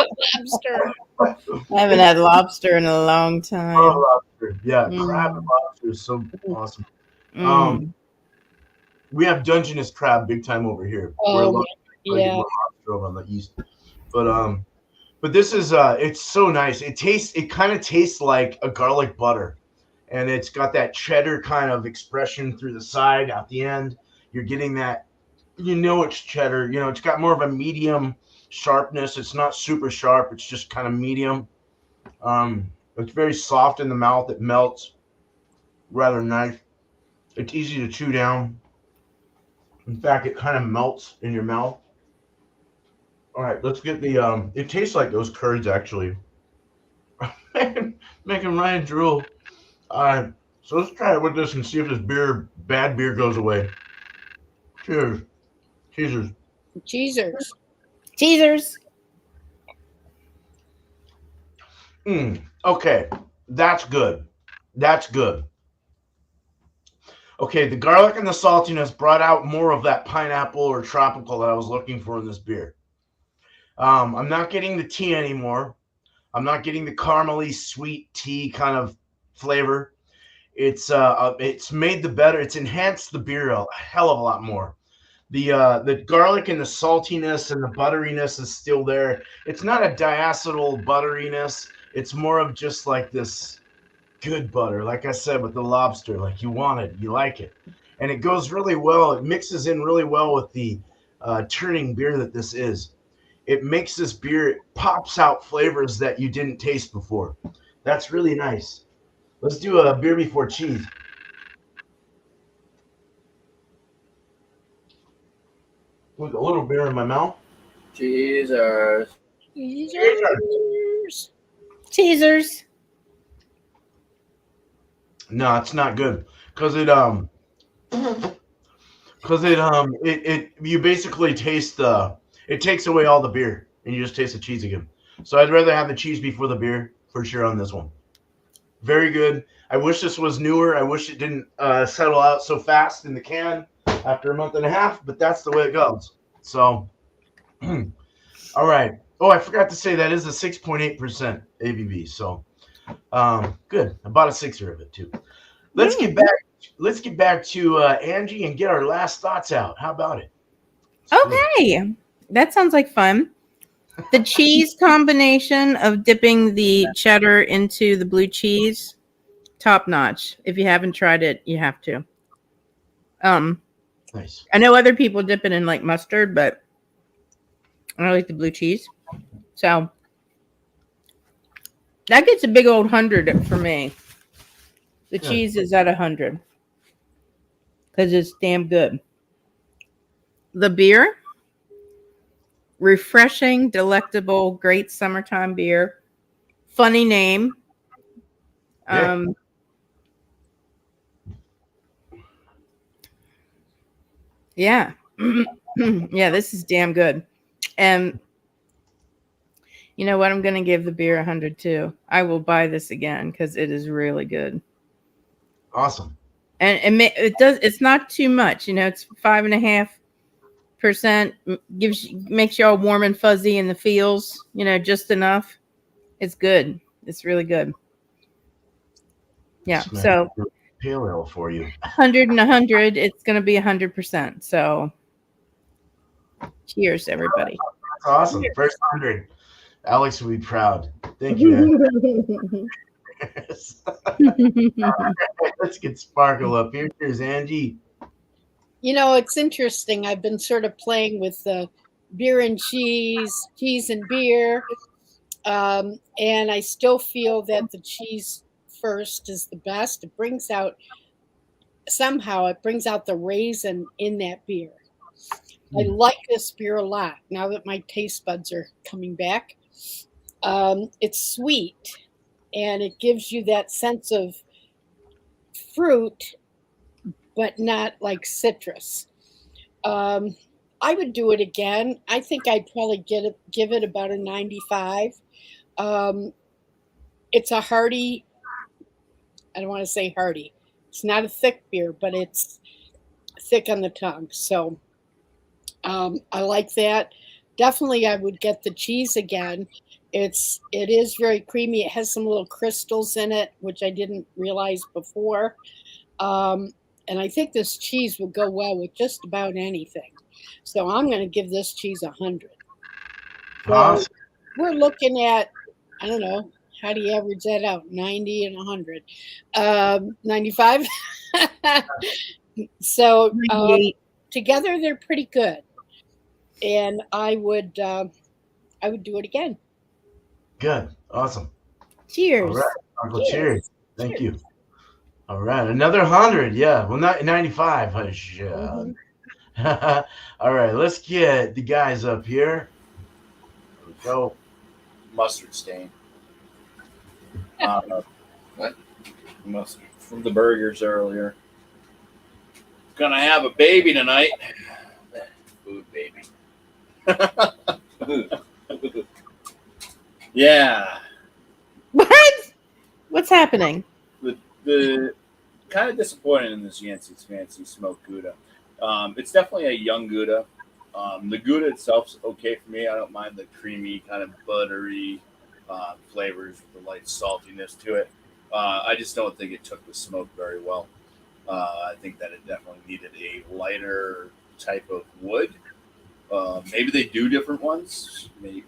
Lobster. I haven't had lobster in a long time. Oh, lobster. Yeah, crab and lobster is so awesome. We have Dungeness crab big time over here. Oh, yeah. Lobster over on the east. But this is it's so nice. It kind of tastes like a garlic butter, and it's got that cheddar kind of expression through the side at the end. You're getting that, it's cheddar. It's got more of a medium sharpness. It's not super sharp. It's just kind of medium. It's very soft in the mouth. It melts. Rather nice. It's easy to chew down. In fact, it kind of melts in your mouth. All right, let's get the. It tastes like those curds actually. making Ryan drool. All right, so let's try it with this and see if this bad beer, goes away. Cheers. Cheers. Cheezers. Teasers. Okay, that's good. That's good. Okay, the garlic and the saltiness brought out more of that pineapple or tropical that I was looking for in this beer. I'm not getting the tea anymore. I'm not getting the caramely sweet tea kind of flavor. It's made the better. It's enhanced the beer a hell of a lot more. The garlic and the saltiness and the butteriness is still there. It's not a diacetyl butteriness. It's more of just like this good butter, like I said with the lobster, like you want it, you like it, and it goes really well. It mixes in really well with the turning beer that this is. It makes this beer, it pops out flavors that you didn't taste before. That's really nice. Let's do a beer before cheese. With a little beer in my mouth. Cheezers. Cheezers. Teasers. No, it's not good because it you basically taste it takes away all the beer and you just taste the cheese again. So I'd rather have the cheese before the beer for sure on this one. Very good. I wish this was newer. I wish it didn't settle out so fast in the can after a month and a half, but that's the way it goes. So, all right. Oh, I forgot to say that is a 6.8% ABV. So, good. I bought a sixer of it too. Let's get back to Angie and get our last thoughts out. How about it? Okay. That sounds like fun. The cheese combination of dipping the cheddar into the blue cheese, top notch. If you haven't tried it, you have to. Nice. I know other people dip it in like mustard, but I like the blue cheese. So that gets a big old 100 for me. The cheese is at 100 because it's damn good. The beer, refreshing, delectable, great summertime beer. Funny name. Yeah. Yeah. Yeah, this is damn good. And you know what? I'm going to give the beer 100 too. I will buy this again because it is really good. Awesome. And it's not too much. You know, it's 5.5%. Makes you all warm and fuzzy in the feels. You know, just enough. It's good. It's really good. Yeah. So pale ale for you. 100 and 100. It's going to be 100%. So cheers, everybody. That's awesome. Cheers. First 100. Alex will be proud. Thank you. Right, let's get Sparkle up here. Here's Angie. You know, it's interesting. I've been sort of playing with beer and cheese and beer. And I still feel that the cheese first is the best. It brings out the raisin in that beer. I like this beer a lot now that my taste buds are coming back. It's sweet and it gives you that sense of fruit, but not like citrus. I would do it again. I think I'd probably give it about a 95. It's a hearty. I don't want to say hearty. It's not a thick beer, but it's thick on the tongue. So I like that. Definitely, I would get the cheese again. It is very creamy. It has some little crystals in it, which I didn't realize before. And I think this cheese would go well with just about anything. So I'm going to give this cheese 100. So awesome. We're looking at, I don't know, how do you average that out? 90 and 100. 95. So together they're pretty good. And I would do it again. Good. Awesome. Cheers. All right. Uncle, cheers. Thank you. All right. Another 100. Yeah. Well, not 95. Mm-hmm. All right. Let's get the guys up here. Here we go. Mustard stain. What? Must from the burgers earlier. Gonna have a baby tonight. Food baby. Yeah. What? What's happening? The kind of disappointed in this Yancey's Fancy smoked Gouda. It's definitely a young Gouda. The Gouda itself's okay for me. I don't mind the creamy, kind of buttery flavors with the light saltiness to it. I just don't think it took the smoke very well. I think that it definitely needed a lighter type of wood. Maybe they do different ones. Maybe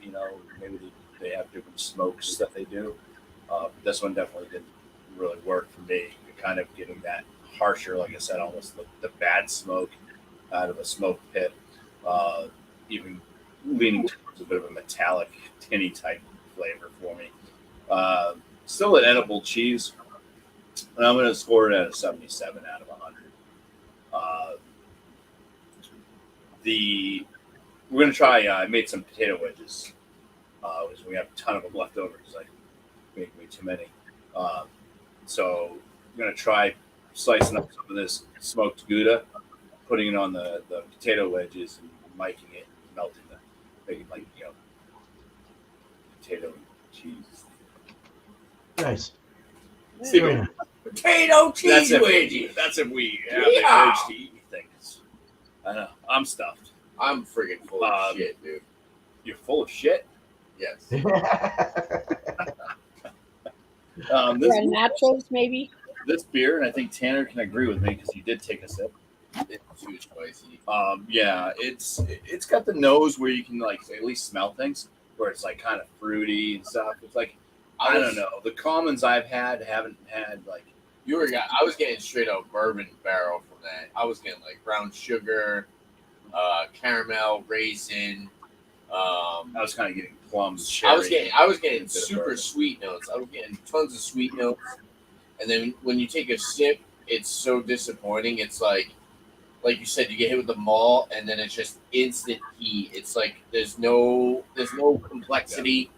they have different smokes that they do. This one definitely didn't really work for me. Kind of getting that harsher, like I said, almost the bad smoke out of a smoke pit. Even leaning towards a bit of a metallic, tinny type flavor for me. Still an edible cheese, and I'm going to score it at a 77 out of 100. We're going to try. I made some potato wedges. We have a ton of them left over because I made way too many. So I'm going to try slicing up some of this smoked Gouda, putting it on the potato wedges and miking it, melting them, making potato cheese. Nice. See, Very nice. Potato cheese that's wedges. That's if we have the urge to eat things. I know. I'm stuffed. I'm friggin' full of shit, dude. You're full of shit. Yes. Nachos, maybe. This beer, and I think Tanner can agree with me because he did take a sip. It's too spicy. Yeah, it's got the nose where you can like at least smell things, where it's like kind of fruity and stuff. It's like I don't know. The commons I've had haven't had like I was getting straight up bourbon barrel from that. I was getting like brown sugar, caramel, raisin. I was kind of getting plums. Cherry, I was getting super sweet notes. I was getting tons of sweet notes, and then when you take a sip, it's so disappointing. It's like you said, you get hit with the malt, and then it's just instant heat. It's like there's no complexity.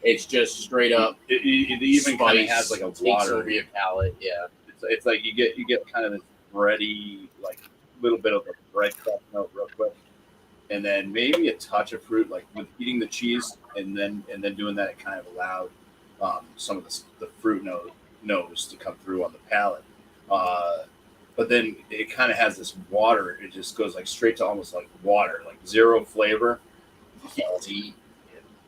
It's just straight up. It even kind of has like a takes water over your palate. Yeah, it's like you get kind of this bready, like little bit of a bread crust note real quick, and then maybe a touch of fruit. Like with eating the cheese and then doing that, it kind of allowed some of the fruit nose to come through on the palate. But then it kind of has this water. It just goes like straight to almost like water, like zero flavor.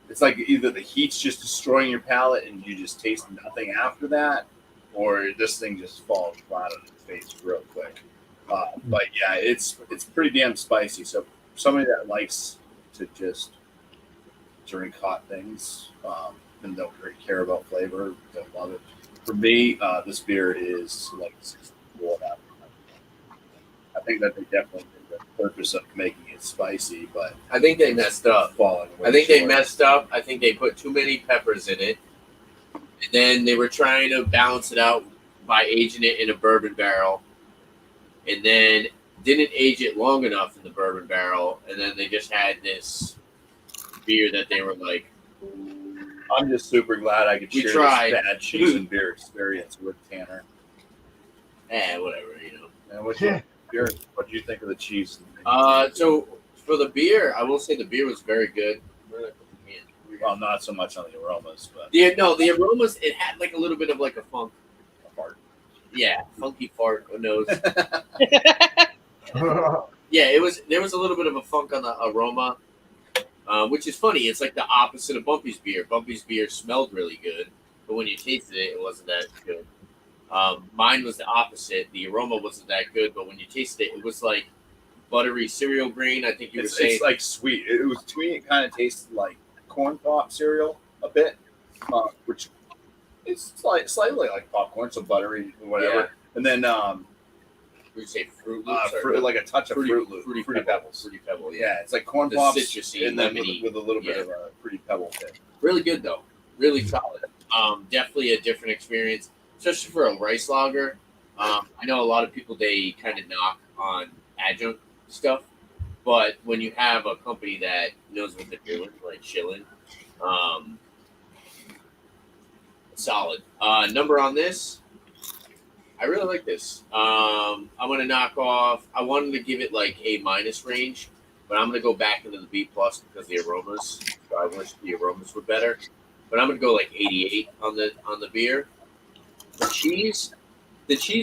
It's like either the heat's just destroying your palate and you just taste nothing after that, or this thing just falls flat on its face real quick. But yeah, it's pretty damn spicy. So somebody that likes to just drink hot things and don't really care about flavor, don't love it. For me, this beer is like 64 out of 100. I think that they definitely did the purpose of making it spicy, but I think they messed up. They messed up. I think they put too many peppers in it, and then they were trying to balance it out by aging it in a bourbon barrel, and then didn't age it long enough in the bourbon barrel, and then they just had this beer that they were like. I'm just super glad I could share this bad cheese and beer experience with Tanner. Whatever, And what'd you think of the cheese? So for the beer, I will say the beer was very good. Well, not so much on the aromas, but the aromas, it had like a little bit of like a funk. Fart. Yeah, funky fart nose. Yeah, there was a little bit of a funk on the aroma, which is funny. It's like the opposite of Bumpy's beer. Bumpy's beer smelled really good, but when you tasted it, it wasn't that good. Mine was the opposite. The aroma wasn't that good, but when you tasted it, it was like buttery cereal grain. I think you were saying it's like sweet. It was to me. It kind of tasted like corn pop cereal a bit, which is slightly like popcorn, so buttery or whatever. Yeah. And then we say Fruit Loops, like a touch of fruity pebbles. Fruity Pebble, yeah, it's like corn pops citrusy, and then lemony, with a little bit of a fruity pebble thing. Really good though, really solid. Definitely a different experience, especially for a rice lager. I know a lot of people, they kind of knock on adjunct stuff, but when you have a company that knows what they're doing, like Chillin', solid. Number on this, I really like this. I'm gonna knock off. I wanted to give it like A minus range, but I'm gonna go back into the B plus because the aromas. So I wish the aromas were better, but I'm gonna go like 88 on the beer. The cheese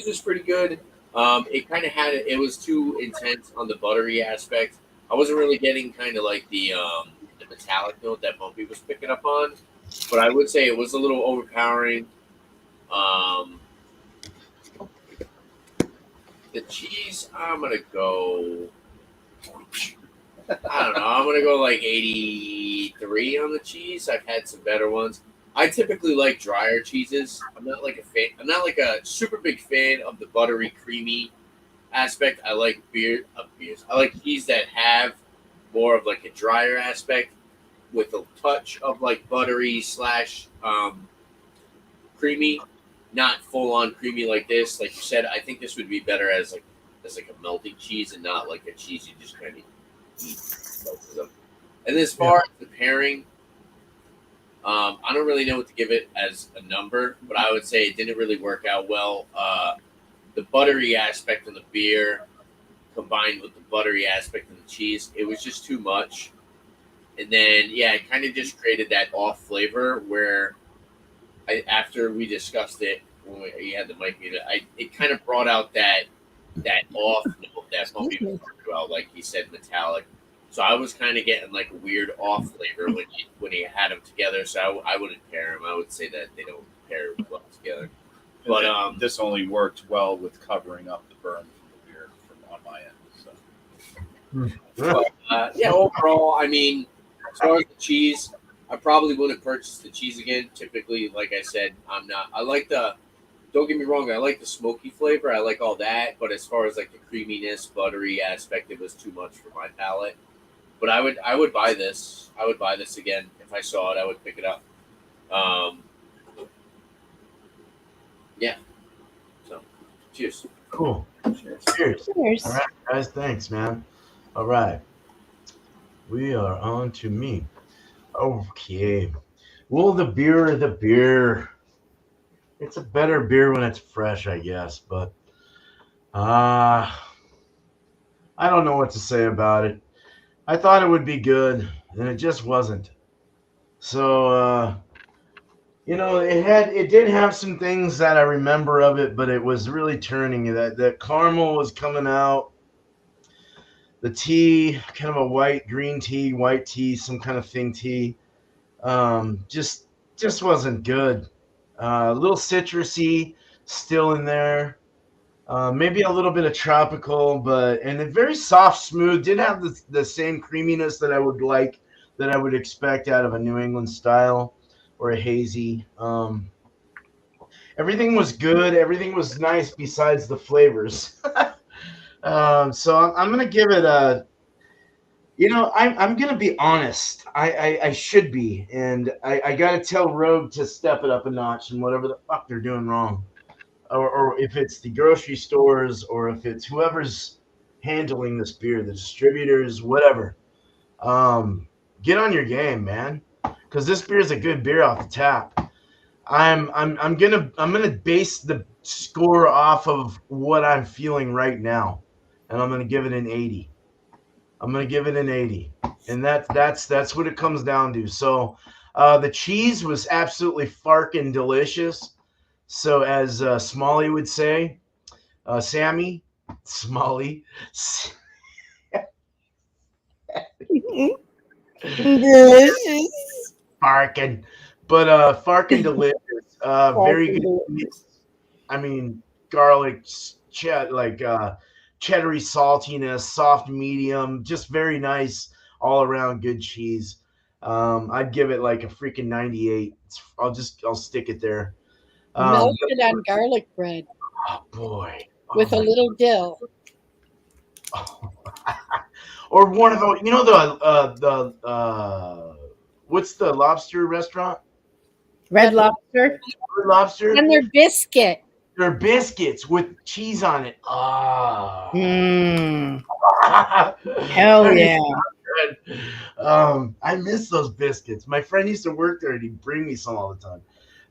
was pretty good. It kind of had it was too intense on the buttery aspect. I wasn't really getting kind of like the metallic note that Bumpy was picking up on, but I would say it was a little overpowering. Um, the cheese, I'm gonna go. I don't know. I'm gonna go like 83 on the cheese. I've had some better ones. I typically like drier cheeses. I'm not like a fan. I'm not like a super big fan of the buttery, creamy aspect. I like beers. I like cheese that have more of like a drier aspect with a touch of like buttery slash creamy, not full on creamy like this. Like you said, I think this would be better as like a melting cheese and not like a cheese you just kind of eat most of them. And as far as the pairing, I don't really know what to give it as a number, but I would say it didn't really work out well. The buttery aspect of the beer combined with the buttery aspect of the cheese, it was just too much. And then, yeah, it kind of just created that off flavor where after we discussed it, when you had the mic muted, it kind of brought out that off note that Bumpy was talking about, like he said, metallic. So I was kind of getting like a weird off flavor when he had them together. So I wouldn't pair them. I would say that they don't pair well together. But this only worked well with covering up the burn from the beer from on my end. So. But, yeah, overall, I mean, as far as the cheese, I probably wouldn't purchase the cheese again. Typically, like I said, I'm not. I like the. Don't get me wrong. I like the smoky flavor. I like all that. But as far as like the creaminess, buttery aspect, it was too much for my palate. But I would buy this. I would buy this again if I saw it. I would pick it up. Yeah. So, cheers. Cool. Cheers. Cheers. Cheers. All right, guys. Thanks, man. All right. We are on to me. Okay. Well, the beer. It's a better beer when it's fresh, I guess. But I don't know what to say about it. I thought it would be good, and it just wasn't. So, it did have some things that I remember of it, but it was really turning. That caramel was coming out. The tea, kind of a white tea, some kind of thing tea. Just wasn't good. A little citrusy still in there. Maybe a little bit of tropical, and a very soft, smooth. Didn't have the same creaminess that I would expect out of a New England style or a hazy. Everything was good. Everything was nice besides the flavors. So I'm gonna give it a. I'm gonna be honest. I should be, and I gotta tell Rogue to step it up a notch and whatever the fuck they're doing wrong. Or if it's the grocery stores or if it's whoever's handling this beer, the distributors, whatever. Get on your game, man, because this beer is a good beer off the tap. I'm gonna base the score off of what I'm feeling right now, and I'm gonna give it an 80. I'm gonna give it an 80, and that's what it comes down to. So, the cheese was absolutely farkin' delicious. So, as Smalley would say, Sammy, Smalley, Delicious. farkin', but farkin' delicious. Very good. I mean, garlic, cheddary saltiness, soft medium, just very nice all around good cheese. I'd give it like a freaking 98. I'll stick it there. Melt it on garlic bread Oh boy. with a little dill. Or one of the what's the lobster restaurant? Red Lobster. Red Lobster. And their biscuit. They're biscuits with cheese on it. Ah. Mm, hell yeah. I miss those biscuits. My friend used to work there and he'd bring me some all the time.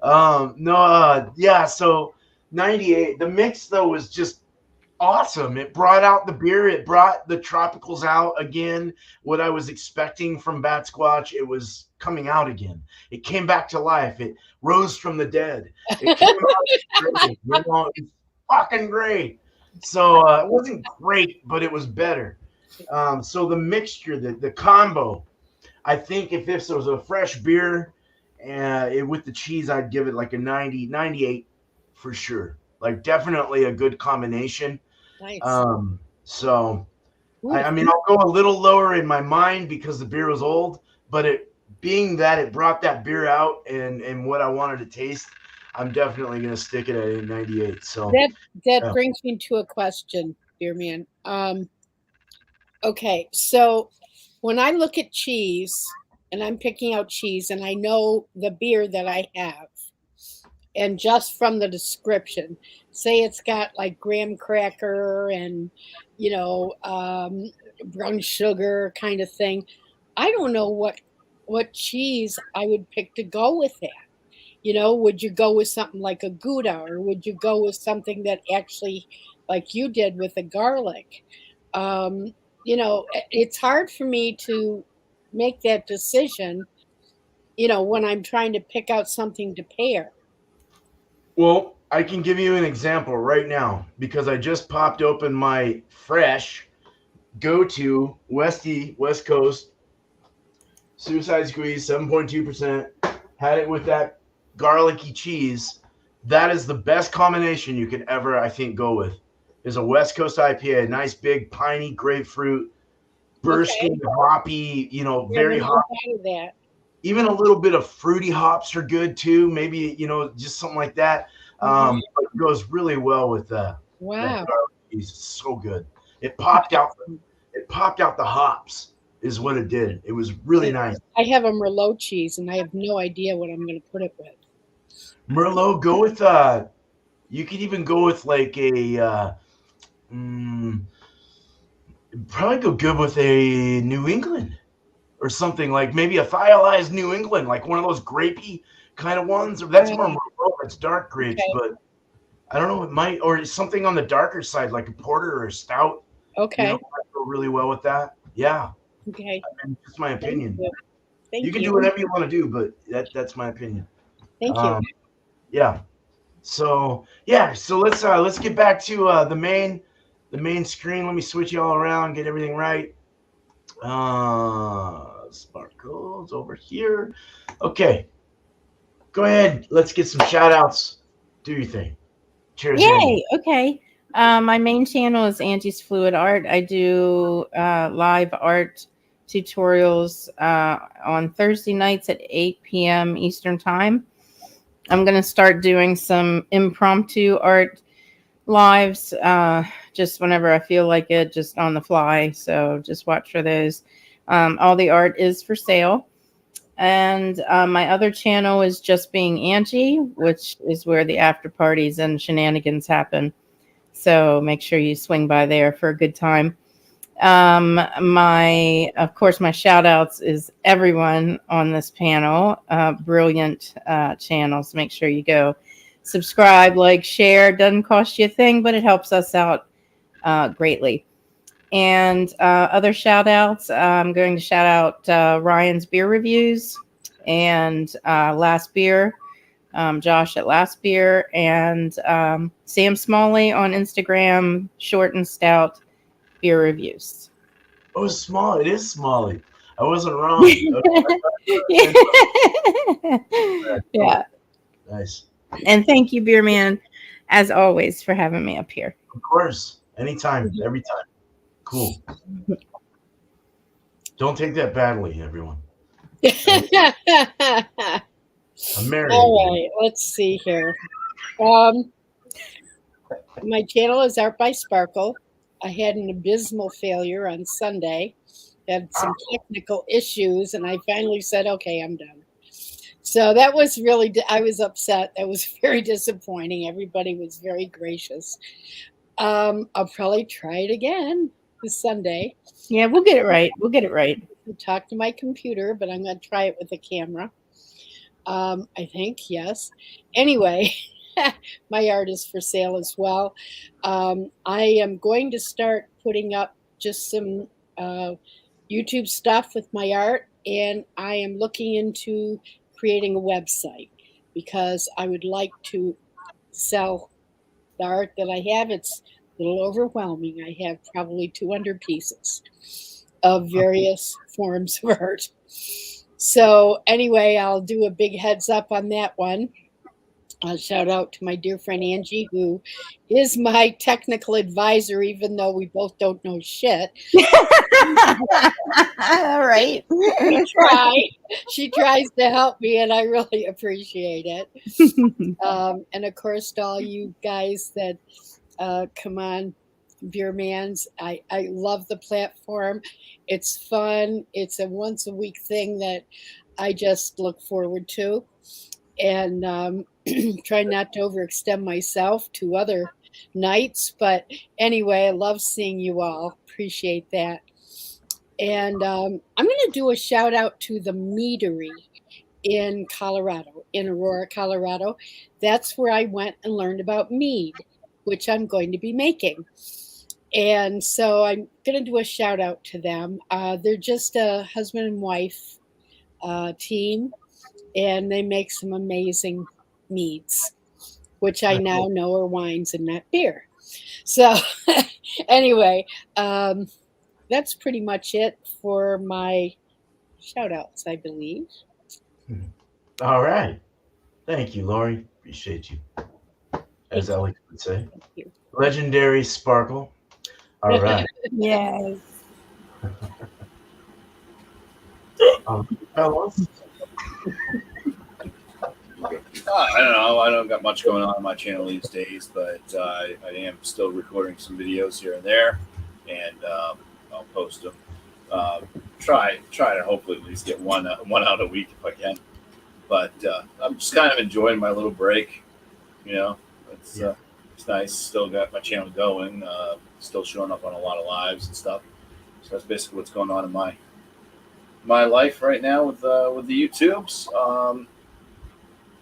Yeah. So 98. The mix though was just awesome. It brought out the beer. It brought the tropicals out again. What I was expecting from Bat Squatch, it was coming out again. It came back to life. It rose from the dead. It came out great. You know, it's fucking great. So it wasn't great, but it was better. So the mixture, the combo. I think if this was a fresh beer with the cheese, I'd give it like a 90, 98 for sure. Like definitely a good combination. Nice. So I mean, I'll go a little lower in my mind because the beer was old, but it being that it brought that beer out and what I wanted to taste, I'm definitely going to stick it at a 98. So that brings me to a question, dear man. Okay, so when I look at cheese and I'm picking out cheese and I know the beer that I have, and just from the description, say it's got like graham cracker and, you know, brown sugar kind of thing, I don't know what cheese I would pick to go with that. You know, would you go with something like a Gouda, or would you go with something that actually, like you did with the garlic? You know, it's hard for me to make that decision, you know, when I'm trying to pick out something to pair. well, I can give you an example right now because I just popped open my fresh go-to West Coast Suicide Squeeze 7.2%. Had it with that garlicky cheese. That is the best combination you could ever, I think, go with. Is a West Coast IPA, a nice big piney grapefruit, bursting hoppy, you know, very hot. That. Even a little bit of fruity hops are good too. Maybe, you know, just something like that. It goes really well with wow. that garlic cheese. It's so good. It popped out the hops is what it did. It was really nice. I have a Merlot cheese and I have no idea what I'm going to put it with. Merlot, go with you could even go with like a probably go good with a New England or something, like maybe a thiolized New England, like one of those grapey kind of ones. Or that's more Merlot, that's dark grapes, but I don't know, it might, or something on the darker side, like a porter or a stout. Okay. You know, might go really well with that. Yeah. Okay. I mean, that's my opinion. Thank you. You can do whatever you want to do, but that's my opinion. Thank you. Yeah. So let's get back to the main screen. Let me switch you all around, get everything right. Sparkles over here. Okay. Go ahead. Let's get some shout outs. Do your thing. Cheers. Yay. Angie. Okay. My main channel is Angie's Fluid Art. I do live art tutorials on Thursday nights at 8 p.m. Eastern Time. I'm going to start doing some impromptu art lives just whenever I feel like it, just on the fly. So just watch for those. All the art is for sale. And my other channel is Just Being Angie, which is where the after parties and shenanigans happen. So make sure you swing by there for a good time. Of course, my shout outs is everyone on this panel, brilliant channels. Make sure you go subscribe, like, share. Doesn't cost you a thing, but it helps us out greatly. And other shout outs, I'm going to shout out Ryan's Beer Reviews and Last Beer, Josh at Last Beer, and Sam Smalley on Instagram, Short and Stout Beer Reviews. Oh, Small. It is Smalley. I wasn't wrong. Yeah. Nice. And thank you, Beer Man, as always, for having me up here. Of course. Anytime. Every time. Cool. Don't take that badly, everyone. I'm married. All right. Let's see here. My channel is Art by Sparkle. I had an abysmal failure on Sunday. Had some technical issues, and I finally said, okay, I'm done. So that was really, I was upset. That was very disappointing. Everybody was very gracious. I'll probably try it again this Sunday. Yeah, we'll get it right. We'll get it right. I'll talk to my computer, but I'm going to try it with a camera. I think, yes. Anyway, my art is for sale as well. I am going to start putting up just some YouTube stuff with my art, and I am looking into creating a website because I would like to sell the art that I have. It's a little overwhelming. I have probably 200 pieces of various forms of art. So, anyway, I'll do a big heads up on that one. A shout out to my dear friend Angie, who is my technical advisor, even though we both don't know shit. All right. We try. She tries to help me, and I really appreciate it. And of course, to all you guys that come on, Beer Mans, I love the platform. It's fun. It's a once a week thing that I just look forward to. And try not to overextend myself to other nights. But anyway, I love seeing you all. Appreciate that. And I'm going to do a shout out to the Meadery in Colorado, in Aurora, Colorado. That's where I went and learned about mead, which I'm going to be making. And so I'm going to do a shout out to them. They're just a husband and wife team, and they make some amazing meads, which I now know are wines and not beer. So anyway, that's pretty much it for my shout outs, I believe. All right. Thank you, Lori. Appreciate you. As Alex would say. Thank you. Legendary Sparkle. All right. Yes. Fellas. I don't know. I don't got much going on my channel these days, but I am still recording some videos here and there, and I'll post them. Try to hopefully at least get one out a week if I can. But I'm just kind of enjoying my little break. You know, it's nice. Still got my channel going. Still showing up on a lot of lives and stuff. So that's basically what's going on in my life right now with the YouTubes.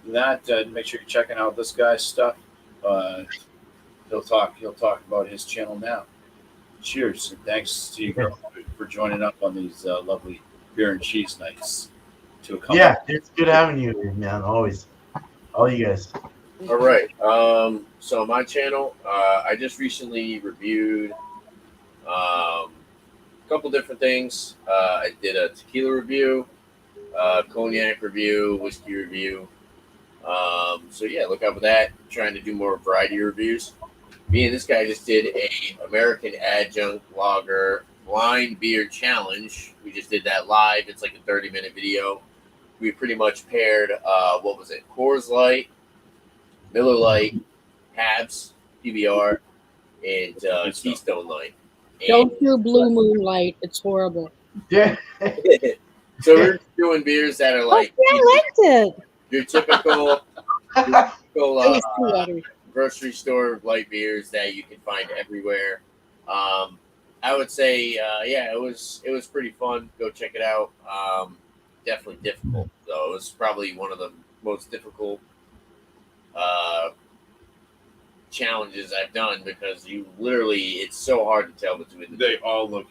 Make sure you're checking out this guy's stuff. He'll talk about his channel now. Cheers, and thanks to you for joining up on these lovely beer and cheese nights. Yeah, it's good having you here, man. Always, all you guys. All right. So my channel, I just recently reviewed a couple different things. I did a tequila review, cognac review, whiskey review. So yeah, look out for that. I'm trying to do more variety reviews. Me and this guy just did a American Adjunct Lager blind beer challenge. We just did that live. It's like a 30-minute video. We pretty much paired what was it? Coors Light, Miller Lite, Habs, PBR, and Keystone Light. Don't do Blue Moonlight. It's horrible. Yeah. So we're doing beers that are like I liked it. your typical It was too watery. grocery store light beers that you can find everywhere. I would say, yeah, it was pretty fun. Go check it out. Definitely difficult, though. It was probably one of the most difficult challenges I've done because it's so hard to tell between the They all look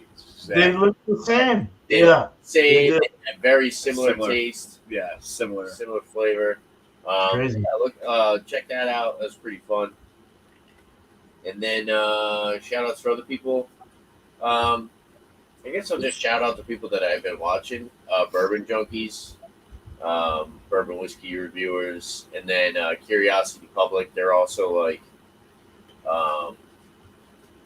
They look the same. They Yeah. say They do. they have very similar taste, similar. similar flavor. Crazy. Yeah, check that out. That's pretty fun. And then shout outs for other people. I guess I'll just shout out to people that I've been watching. Bourbon junkies, bourbon whiskey reviewers, and then Curiosity Public. They're also like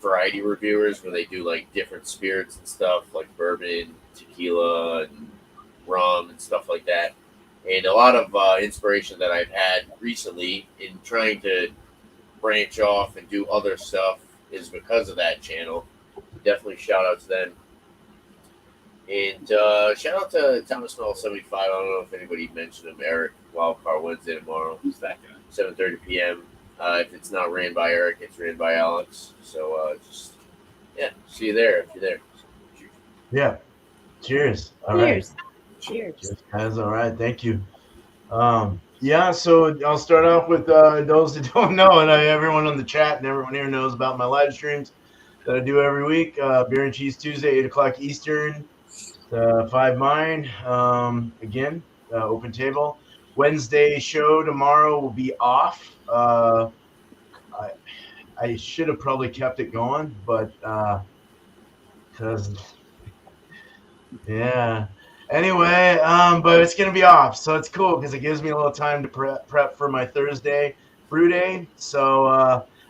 variety reviewers where they do like different spirits and stuff like bourbon, tequila, and rum and stuff like that. And a lot of inspiration that I've had recently in trying to branch off and do other stuff is because of that channel. Definitely shout out to them. And shout out to Thomas Mel 75. I don't know if anybody mentioned him. Eric, Wildcard Wednesday tomorrow. Who's that guy? 7:30 p.m. If it's not ran by Eric, it's ran by Alex. So just see you there if you're there. Yeah. Cheers. All right. Cheers. Cheers, guys. All right. Thank you. Yeah, so I'll start off with those that don't know, and everyone on the chat and everyone here knows about my live streams that I do every week. Beer and Cheese Tuesday, 8 o'clock Eastern, 5 mine. Again, open table. Wednesday show tomorrow will be off. I, I should have probably kept it going, but because yeah. Anyway, but it's gonna be off, so it's cool because it gives me a little time to prep for my Thursday brew day. So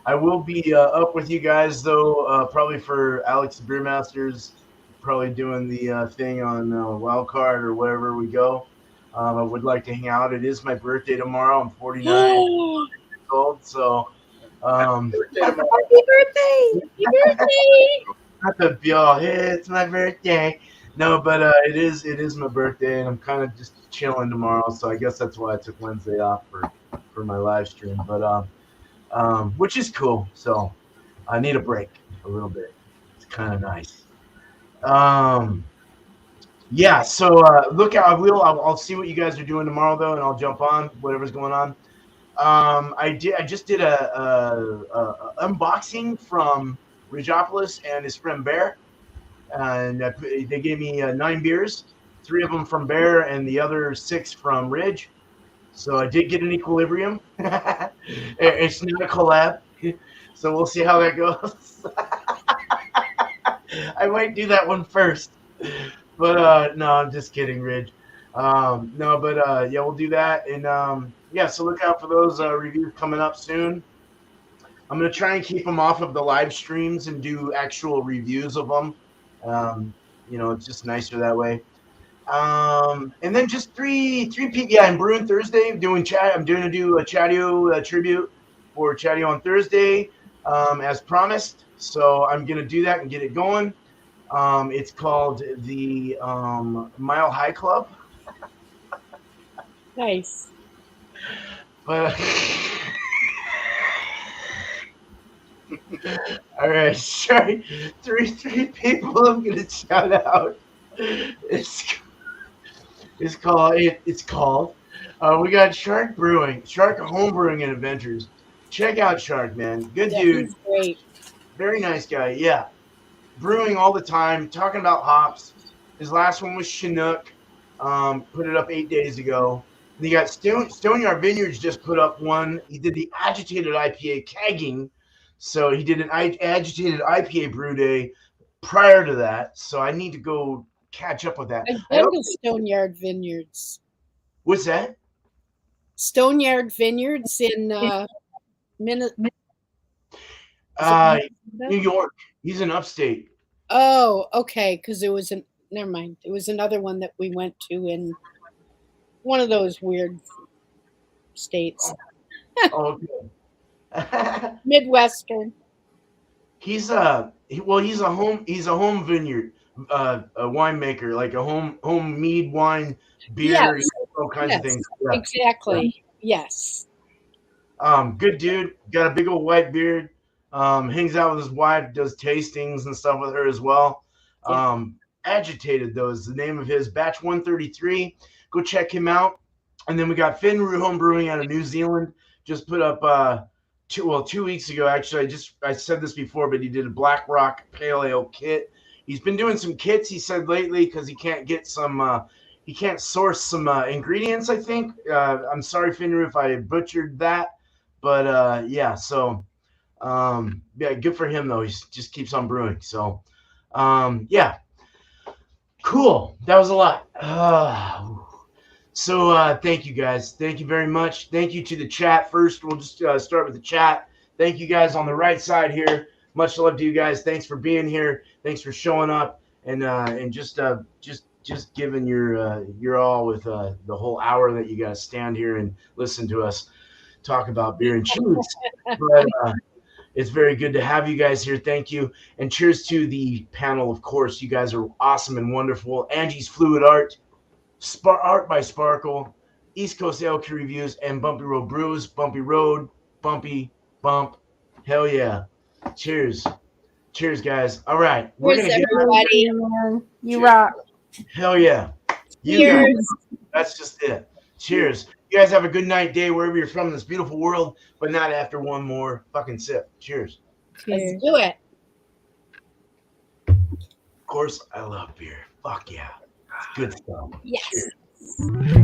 I will be up with you guys though, probably for Alex the Brewmasters, probably doing the thing on Wild Card or wherever we go. I would like to hang out. It is my birthday tomorrow. I'm 49 years old, so Birthday tomorrow. Happy birthday! Happy birthday! not the be all, hey, it's my birthday. No, but it is my birthday, and I'm kind of just chilling tomorrow. So I guess that's why I took Wednesday off for my live stream. But which is cool. So I need a break a little bit. It's kind of nice. Yeah. So look out. I'll see what you guys are doing tomorrow though, and I'll jump on whatever's going on. I just did a unboxing from Ridgeopolis and his friend Bear, and they gave me 9 beers, 3 of them from Bear and the other 6 from Ridge. So I did get an equilibrium. It's not a collab, so we'll see how that goes. I might do that one first, but no, I'm just kidding, Ridge. No, but yeah, we'll do that, and yeah, so look out for those reviews coming up soon. I'm gonna try and keep them off of the live streams and do actual reviews of them. It's just nicer that way. And then just three people. Yeah, I'm brewing Thursday. I'm going to do a Chadeo tribute for Chadeo on Thursday, as promised. So I'm gonna do that and get it going. It's called the Mile High Club. Nice. But all right, sorry, three people I'm gonna shout out. It's called. We got Shark Home Brewing and Adventures. Check out Shark, man. Good Yeah, dude. he's great. Very nice guy. Yeah, brewing all the time, talking about hops. His last one was Chinook. Put it up 8 days ago. And you got Stoneyard Vineyards just put up one. He did the agitated IPA kegging. So he did an agitated IPA brew day prior to that. So I need to go catch up with that. I've been to Stoneyard Vineyards. What's that? Stoneyard Vineyards in New York. He's in upstate. Oh, okay. Because never mind. It was another one that we went to in one of those weird states. Oh, okay. Midwestern. He's a home vineyard, a winemaker, like a home mead wine, beer, Yes. all kinds of things. Yeah. Exactly. Yes. Good dude. Got a big old white beard. Hangs out with his wife, does tastings and stuff with her as well. Yeah. Agitated though is the name of his batch 133. Go check him out. And then we got Finn Home Brewing out of New Zealand. Just put up 2 weeks ago. Actually, I said this before, but he did a Black Rock Pale Ale kit. He's been doing some kits. He said lately because he can't get some. He can't source some ingredients. I think. I'm sorry, Finru, if I butchered that, but yeah. So yeah, good for him though. He just keeps on brewing. So yeah, cool. That was a lot. So thank you guys. Thank you very much. Thank you to the chat. First, we'll just start with the chat. Thank you guys on the right side here. Much love to you guys. Thanks for being here. Thanks for showing up and just giving your all with the whole hour that you guys stand here and listen to us talk about beer and cheese. But it's very good to have you guys here. Thank you. And cheers to the panel, of course. You guys are awesome and wonderful. Angie's Fluid Art, Art by Sparkle, East Coast Ale Crew Reviews, and Bumpy Road Brews. Bumpy Road, Bumpy, Bump. Hell yeah. Cheers. Cheers, guys. All right. We're Cheers, going to everybody. You rock. Hell yeah. You Cheers. guys. That's just it. Cheers. You guys have a good night, day, wherever you're from in this beautiful world, but not after one more fucking sip. Cheers. Let's Cheers. do it. Of course, I love beer. Fuck yeah. It's good stuff. Yes. Cheers.